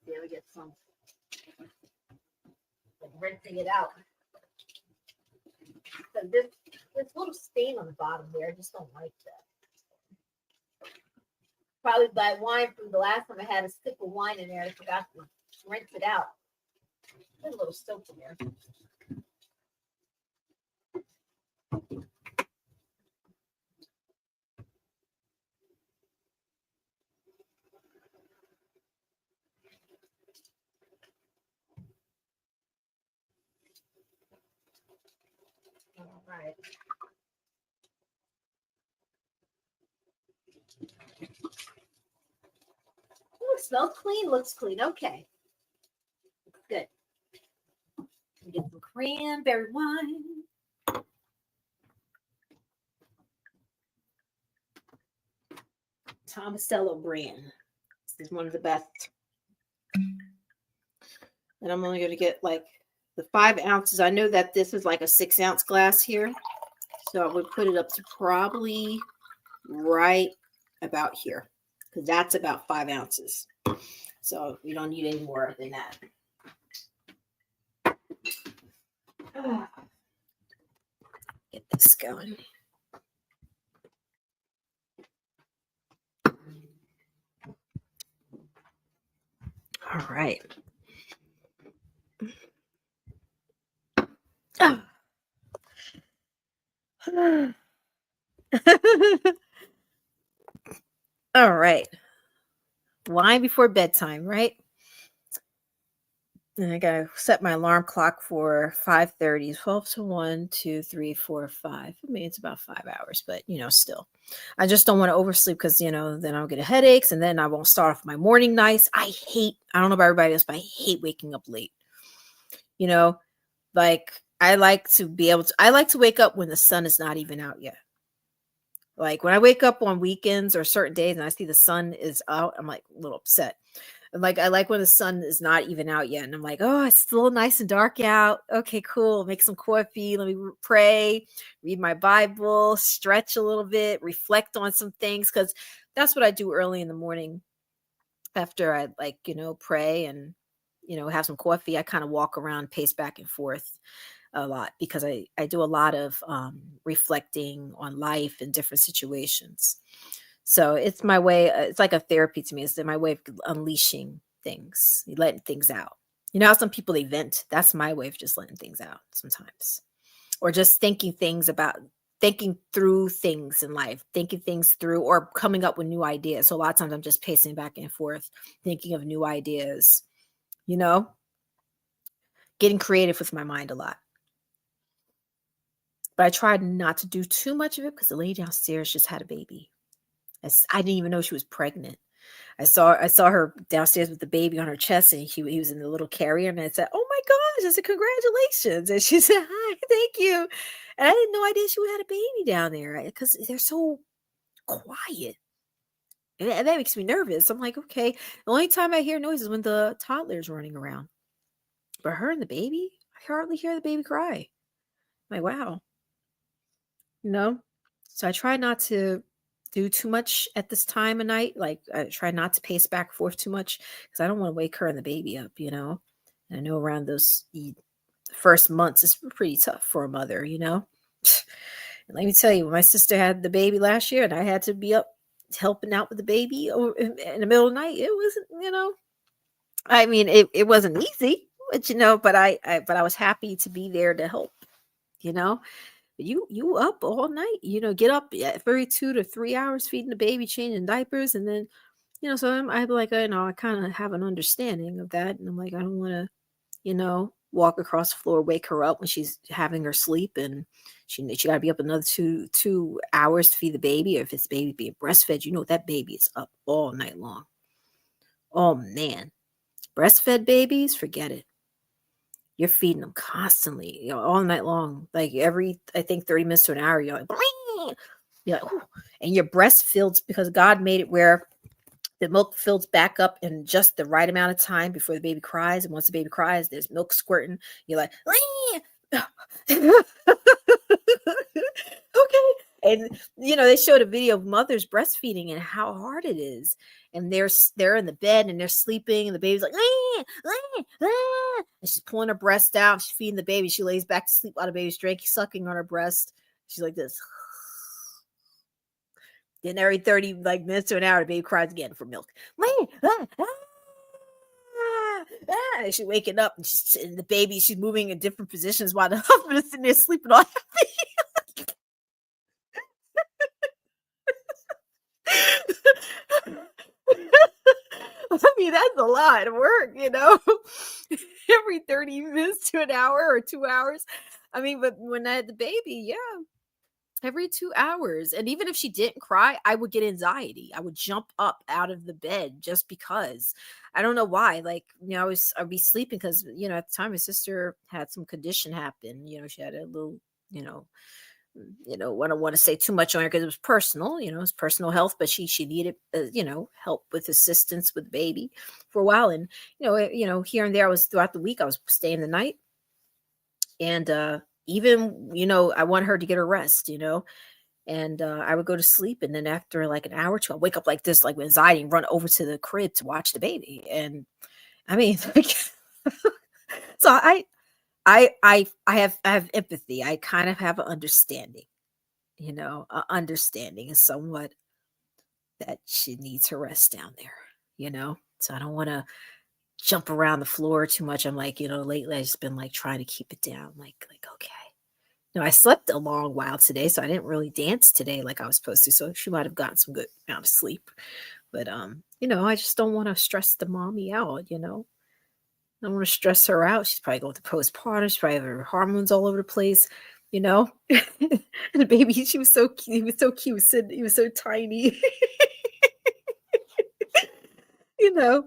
There we get some. Rinsing it out. So this little stain on the bottom here, I just don't like that. Probably that wine from the last time I had a sip of wine in there, I forgot to rinse it out. There's a little soap in there. All right. Oh, smells clean, looks clean. Okay. Good. Get some cranberry wine. Tomasello brand. This is one of the best. And I'm only going to get like the 5 ounces. I know that this is like a 6 ounce glass here. So I would put it up to probably right about here, because that's about 5 ounces. So we don't need any more than that. Get this going. All right. All right. Wine before bedtime, right? And I gotta set my alarm clock for 5:30, 12 to 1, 2, 3, 4, 5. I mean, it's about 5 hours, but still. I just don't want to oversleep because, then I'll get headaches and then I won't start off my morning nice. I don't know about everybody else, but I hate waking up late. You know, like I like to wake up when the sun is not even out yet. Like when I wake up on weekends or certain days and I see the sun is out, I'm like a little upset. And like I like when the sun is not even out yet, and I'm like, oh, it's still nice and dark out. Okay, cool. Make some coffee. Let me pray, read my Bible, stretch a little bit, reflect on some things, because that's what I do early in the morning after I pray and have some coffee. I kind of walk around, pace back and forth a lot because I do a lot of reflecting on life and different situations. So it's my way. It's like a therapy to me. It's my way of unleashing things, letting things out. You know how some people they vent. That's my way of just letting things out sometimes, or just thinking through things in life, thinking things through, or coming up with new ideas. So a lot of times I'm just pacing back and forth, thinking of new ideas. You know, getting creative with my mind a lot. But I tried not to do too much of it because the lady downstairs just had a baby. I didn't even know she was pregnant. I saw her downstairs with the baby on her chest, and he was in the little carrier, and I said, "Oh my gosh!" I said, "Congratulations!" And she said, "Hi, thank you." And I didn't know idea she had a baby down there because they're so quiet, and that makes me nervous. I'm like, okay, the only time I hear noise is when the toddler's running around, but her and the baby, I hardly hear the baby cry. I'm like, wow, no. So I try not to do too much at this time of night. Like I try not to pace back and forth too much because I don't want to wake her and the baby up. And I know around those first months, it's pretty tough for a mother. And let me tell you, when my sister had the baby last year and I had to be up helping out with the baby in the middle of the night, it wasn't. I mean, it wasn't easy, but I was happy to be there to help, you know you up all night, get up every 2 to 3 hours feeding the baby, changing diapers, and then so I'm like, I kind of have an understanding of that, and I'm like, I don't want to walk across the floor, wake her up when she's having her sleep, and she got to be up another 2 hours to feed the baby, or if it's baby being breastfed, that baby is up all night long. Oh man, breastfed babies, forget it. You're feeding them constantly, all night long. Like every, I think 30 minutes to an hour, you're like, "Bling!" You're like, "Ooh." And your breast fills because God made it where the milk fills back up in just the right amount of time before the baby cries. And once the baby cries, there's milk squirting. You're like, "Bling!" Okay. And they showed a video of mothers breastfeeding and how hard it is. And they're in the bed and they're sleeping, and the baby's like, and she's pulling her breast out, she's feeding the baby, she lays back to sleep while the baby's sucking on her breast. She's like this. Then every 30 minutes to an hour, the baby cries again for milk. And she's waking up, and the baby, she's moving in different positions while the husband is sitting there sleeping all happy. I mean, that's a lot of work, every 30 minutes to an hour or 2 hours. I mean, but when I had the baby, yeah, every 2 hours. And even if she didn't cry, I would get anxiety. I would jump up out of the bed just because. I don't know why. Like, I'd be sleeping because, at the time my sister had some condition happen. She had a little, I don't want to say too much on her because it was personal, it's personal health, but she needed, help with assistance with the baby for a while. And, here and there, I was throughout the week, I was staying the night. And, even, I want her to get her rest, and, I would go to sleep. And then after like an hour or two, I wake up like this, like with anxiety, and run over to the crib to watch the baby. And I mean, so I have empathy. I kind of have an understanding, understanding is somewhat that she needs her rest down there. So I don't want to jump around the floor too much. I'm like, lately I've just been like trying to keep it down. Like, okay. I slept a long while today, so I didn't really dance today like I was supposed to. So she might have gotten some good amount of sleep. But I just don't want to stress the mommy out, I don't want to stress her out. She's probably going through postpartum. She's probably have her hormones all over the place. you know? And the baby, she was so cute. He was so cute. He was so tiny, you know?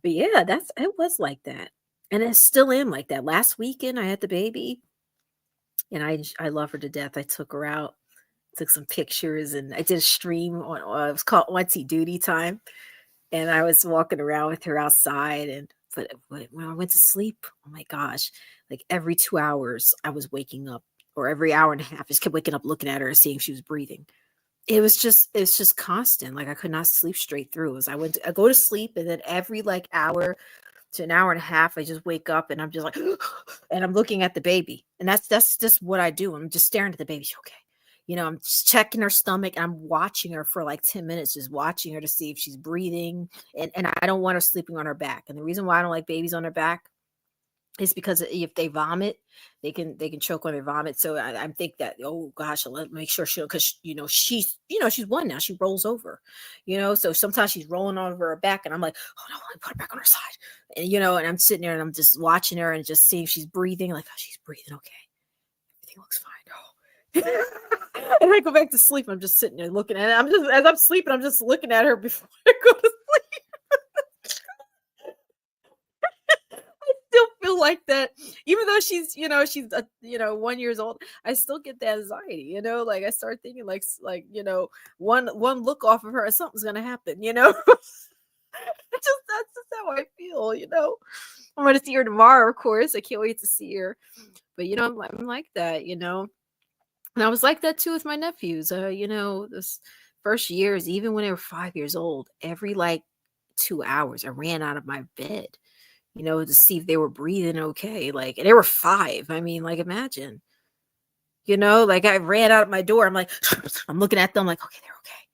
But yeah, it was like that. And it still am like that. Last weekend, I had the baby and I love her to death. I took her out, took some pictures, and I did a stream on, it was called Auntie Duty Time. And I was walking around with her outside. And, but when I went to sleep, oh my gosh, like every 2 hours, I was waking up, or every hour and a half, I just kept waking up, looking at her and seeing if she was breathing. It's just constant. Like I could not sleep straight through. As I go to sleep, and then every like hour to an hour and a half, I just wake up and I'm just like, and I'm looking at the baby, and that's just what I do. I'm just staring at the baby. She okay? I'm just checking her stomach. And I'm watching her for like 10 minutes, just watching her to see if she's breathing. And I don't want her sleeping on her back. And the reason why I don't like babies on their back is because if they vomit, they can choke on their vomit. So I think that, oh gosh, let make sure because she's one now. She rolls over, so sometimes she's rolling over her back, and I'm like, oh no, let me put her back on her side, and I'm sitting there and I'm just watching her and just seeing if she's breathing, like, oh, she's breathing okay, everything looks fine. Oh. And I go back to sleep. I'm just sitting there looking at it. As I'm sleeping, I'm just looking at her before I go to sleep. Still feel like that, even though she's 1 years old. I still get the anxiety, like I start thinking like one look off of her and something's gonna happen. That's just how I feel. I'm gonna see her tomorrow, of course. I can't wait to see her. But I'm like that. And I was like that too with my nephews. This first years, even when they were 5 years old, every like 2 hours I ran out of my bed, to see if they were breathing okay. Like, and they were five. I mean, like, imagine, like I ran out of my door. I'm like, I'm looking at them like, okay, they're okay.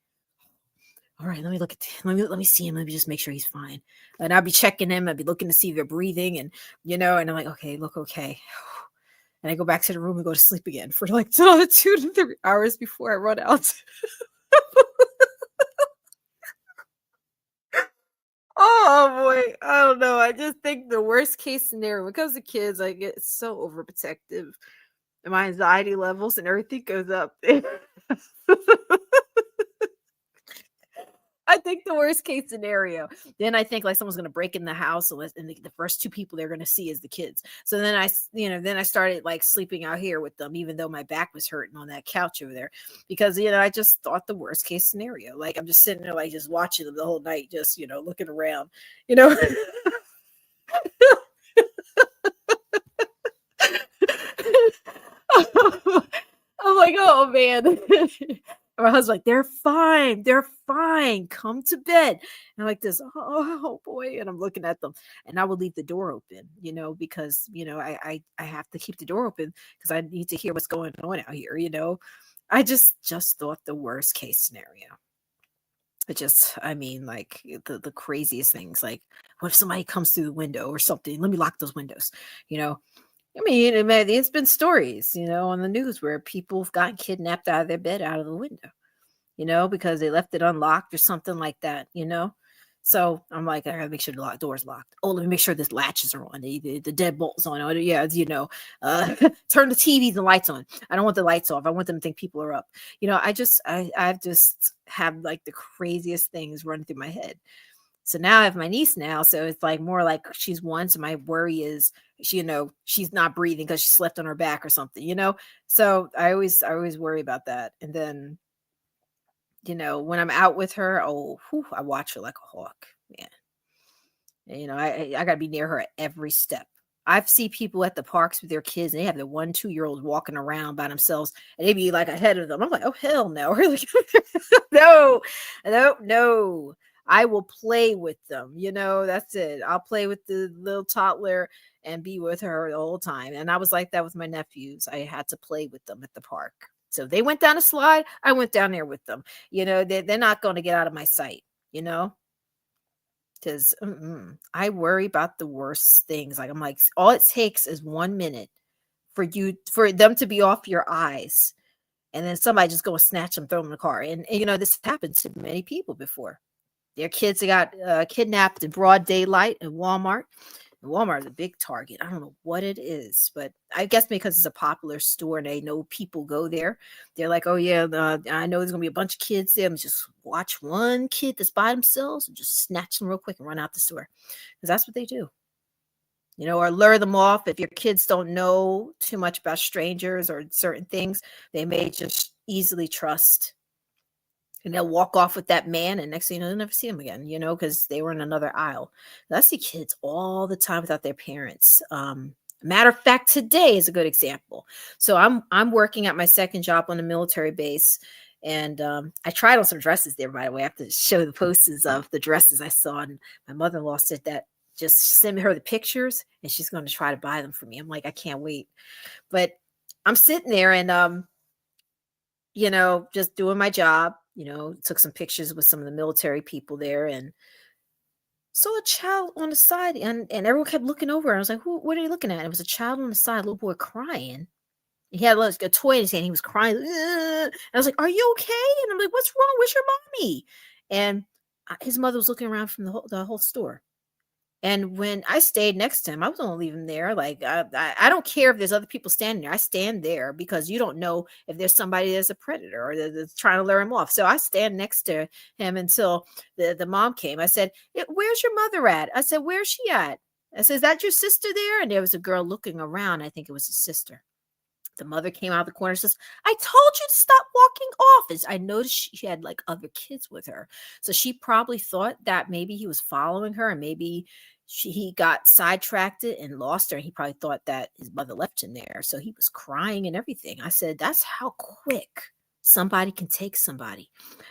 All right, let me look at let me see him. Let me just make sure he's fine. And I'll be checking him. I'd be looking to see if they're breathing, and and I'm like, okay, look okay. And I go back to the room and go to sleep again for like another 2 to 3 hours before I run out. Oh boy, I don't know. I just think the worst case scenario when it comes to kids, I get so overprotective, and my anxiety levels and everything goes up. I think the worst case scenario. Then I think like someone's gonna break in the house, and the first two people they're gonna see is the kids. So then then I started like sleeping out here with them, even though my back was hurting on that couch over there, because I just thought the worst case scenario. Like I'm just sitting there, like just watching them the whole night, just looking around, you know. I'm like, oh man. My husband's like, they're fine. They're fine. Come to bed. And I'm like this, oh boy. And I'm looking at them. And I would leave the door open, because I have to keep the door open because I need to hear what's going on out here. I just thought the worst case scenario. I mean, like the craziest things. Like, what if somebody comes through the window or something? Let me lock those windows, you know. I mean, it's been stories, on the news where people have gotten kidnapped out of their bed out of the window, because they left it unlocked or something like that. So I'm like, I gotta make sure the door's locked. Oh, let me make sure this latches are on, the deadbolt's on. Oh, yeah, turn the TVs and lights on. I don't want the lights off. I want them to think people are up. I've just have like the craziest things running through my head. So now I have my niece now. So it's like more like she's one. So my worry is she's not breathing because she slept on her back or something. So I always worry about that. And then, when I'm out with her, I watch her like a hawk, man. And, I gotta be near her at every step. I've seen people at the parks with their kids, and they have the 1, 2 year olds walking around by themselves, and they be like ahead of them. I'm like, oh hell no, no, no, no. I will play with them. That's it. I'll play with the little toddler and be with her the whole time. And I was like that with my nephews. I had to play with them at the park. So they went down a slide. I went down there with them. They're not going to get out of my sight. Because I worry about the worst things. Like I'm like, all it takes is 1 minute for them to be off your eyes, and then somebody just go and snatch them, throw them in the car. And this happened to many people before. Their kids got kidnapped in broad daylight at Walmart. Walmart is a big Target. I don't know what it is, but I guess because it's a popular store and they know people go there, they're like, oh yeah, I know there's gonna be a bunch of kids there. I'm just watch one kid that's by themselves and just snatch them real quick and run out the store, because that's what they do. Or lure them off. If your kids don't know too much about strangers or certain things, they may just easily trust, and they'll walk off with that man, and next thing you know, they'll never see him again, because they were in another aisle. I see kids all the time without their parents. Matter of fact, today is a good example. So I'm working at my second job on a military base, and I tried on some dresses there, by the way. I have to show the posters of the dresses I saw, and my mother-in-law said that just send her the pictures, and she's going to try to buy them for me. I'm like, I can't wait. But I'm sitting there and just doing my job, took some pictures with some of the military people there, and saw a child on the side, and everyone kept looking over. I was like, what are you looking at? It was a child on the side, a little boy crying. He had like a toy in his hand. He was crying. And I was like, are you okay? And I'm like, what's wrong? Where's your mommy? And his mother was looking around from the whole store. And when I stayed next to him, I was gonna leave him there. Like I don't care if there's other people standing there. I stand there because you don't know if there's somebody that's a predator or that's trying to lure him off. So I stand next to him until the mom came. I said, "Where's your mother at?" I said, "Where's she at?" I said, "Is that your sister there?" And there was a girl looking around. I think it was his sister. The mother came out of the corner and says, "I told you to stop walking off." As I noticed she had like other kids with her. So she probably thought that maybe he was following her, and maybe he got sidetracked and lost her. And he probably thought that his mother left him there. So he was crying and everything. I said, that's how quick somebody can take somebody.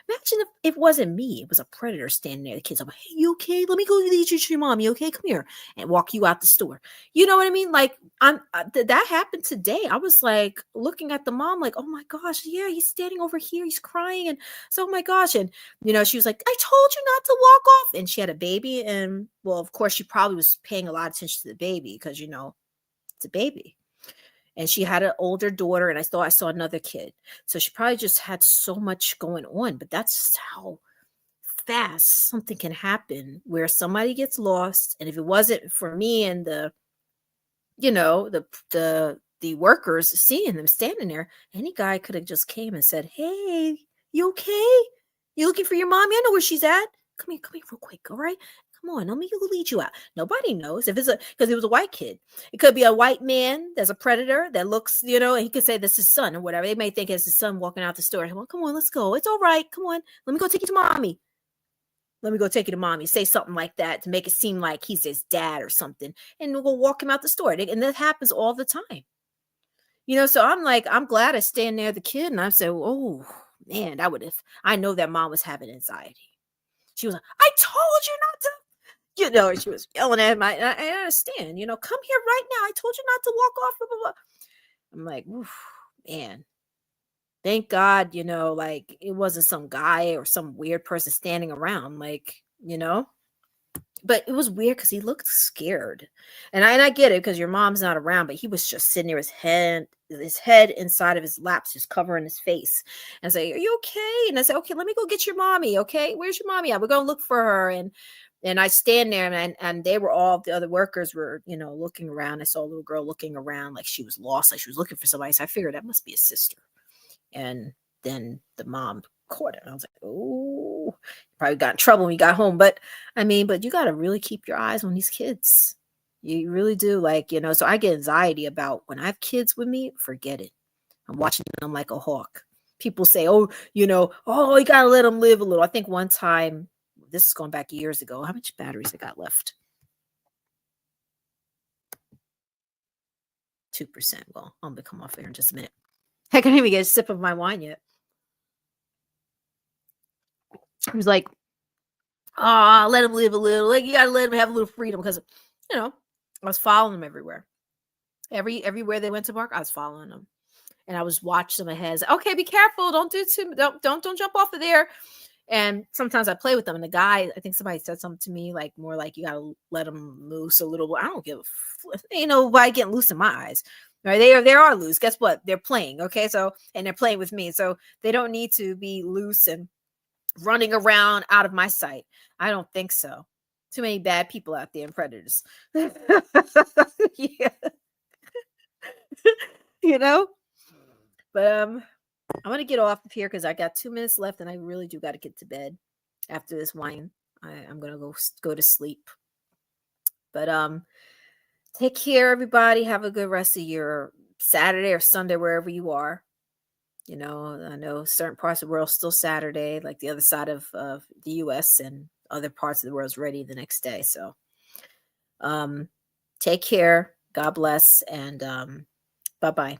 Imagine if it wasn't me, it was a predator standing there. The kids are like, hey, you okay? Let me go lead you to your mom. You okay? Come here. And walk you out the store. You know what I mean? Like that happened today. I was like looking at the mom like, oh my gosh, yeah, he's standing over here. He's crying. And so, oh my gosh. And, she was like, I told you not to walk off. And she had a baby. And well, of course, she probably was paying a lot of attention to the baby because, it's a baby. And she had an older daughter, and I thought I saw another kid. So she probably just had so much going on, but that's just how fast something can happen where somebody gets lost. And if it wasn't for me and the workers seeing them standing there, any guy could have just came and said, hey, you okay? You looking for your mommy? I know where she's at. Come here real quick. All right. Come on, let me lead you out. Nobody knows if because it was a white kid. It could be a white man that's a predator that looks, and he could say this is his son or whatever. They may think it's his son walking out the store. Well, come on, let's go. It's all right. Come on. Let me go take you to mommy. Let me go take you to mommy. Say something like that to make it seem like he's his dad or something. And we'll go walk him out the store. And that happens all the time. So I'm glad I stand near the kid. And I said, oh, man, I know that mom was having anxiety. She was like, I told you not to. She was yelling at him. I understand, come here right now. I told you not to walk off. Blah, blah, blah. I'm like, man, thank God, like it wasn't some guy or some weird person standing around, like, but it was weird because he looked scared. And I get it because your mom's not around, but he was just sitting there, his head inside of his laps, just covering his face. And I say, are you okay? And I said, okay, let me go get your mommy. Okay. Where's your mommy at? We're going to look for her. And I stand there and they were all, the other workers were, looking around. I saw a little girl looking around like she was lost, like she was looking for somebody. So I figured that must be a sister. And then the mom caught it. I was like, oh, probably got in trouble when we got home. But but you got to really keep your eyes on these kids. You really do. Like, so I get anxiety about when I have kids with me, forget it. I'm watching them like a hawk. People say, oh, you got to let them live a little. I think one time, this is going back years ago. How much batteries I got left? 2%. Well, I'm going to come off here in just a minute. I can't even get a sip of my wine yet. He was like, let him live a little. Like, you got to let him have a little freedom because, I was following them everywhere. Everywhere they went to park, I was following them. And I was watching them ahead. Okay, be careful. Don't don't jump off of there. And sometimes I play with them. And the guy, I think somebody said something to me, like more like you got to let them loose a little. I don't give a flip. Ain't nobody getting loose in my eyes. Right? They are loose. Guess what? They're playing. Okay. So, and they're playing with me. So they don't need to be loose and running around out of my sight. I don't think so. Too many bad people out there and predators. Yeah. You know? But I'm gonna get off of here because I got 2 minutes left and I really do gotta get to bed after this wine. I'm gonna go to sleep. But take care, everybody. Have a good rest of your Saturday or Sunday, wherever you are. You know, I know certain parts of the world still Saturday, like the other side of the US, and other parts of the world is ready the next day. So take care. God bless, and bye-bye.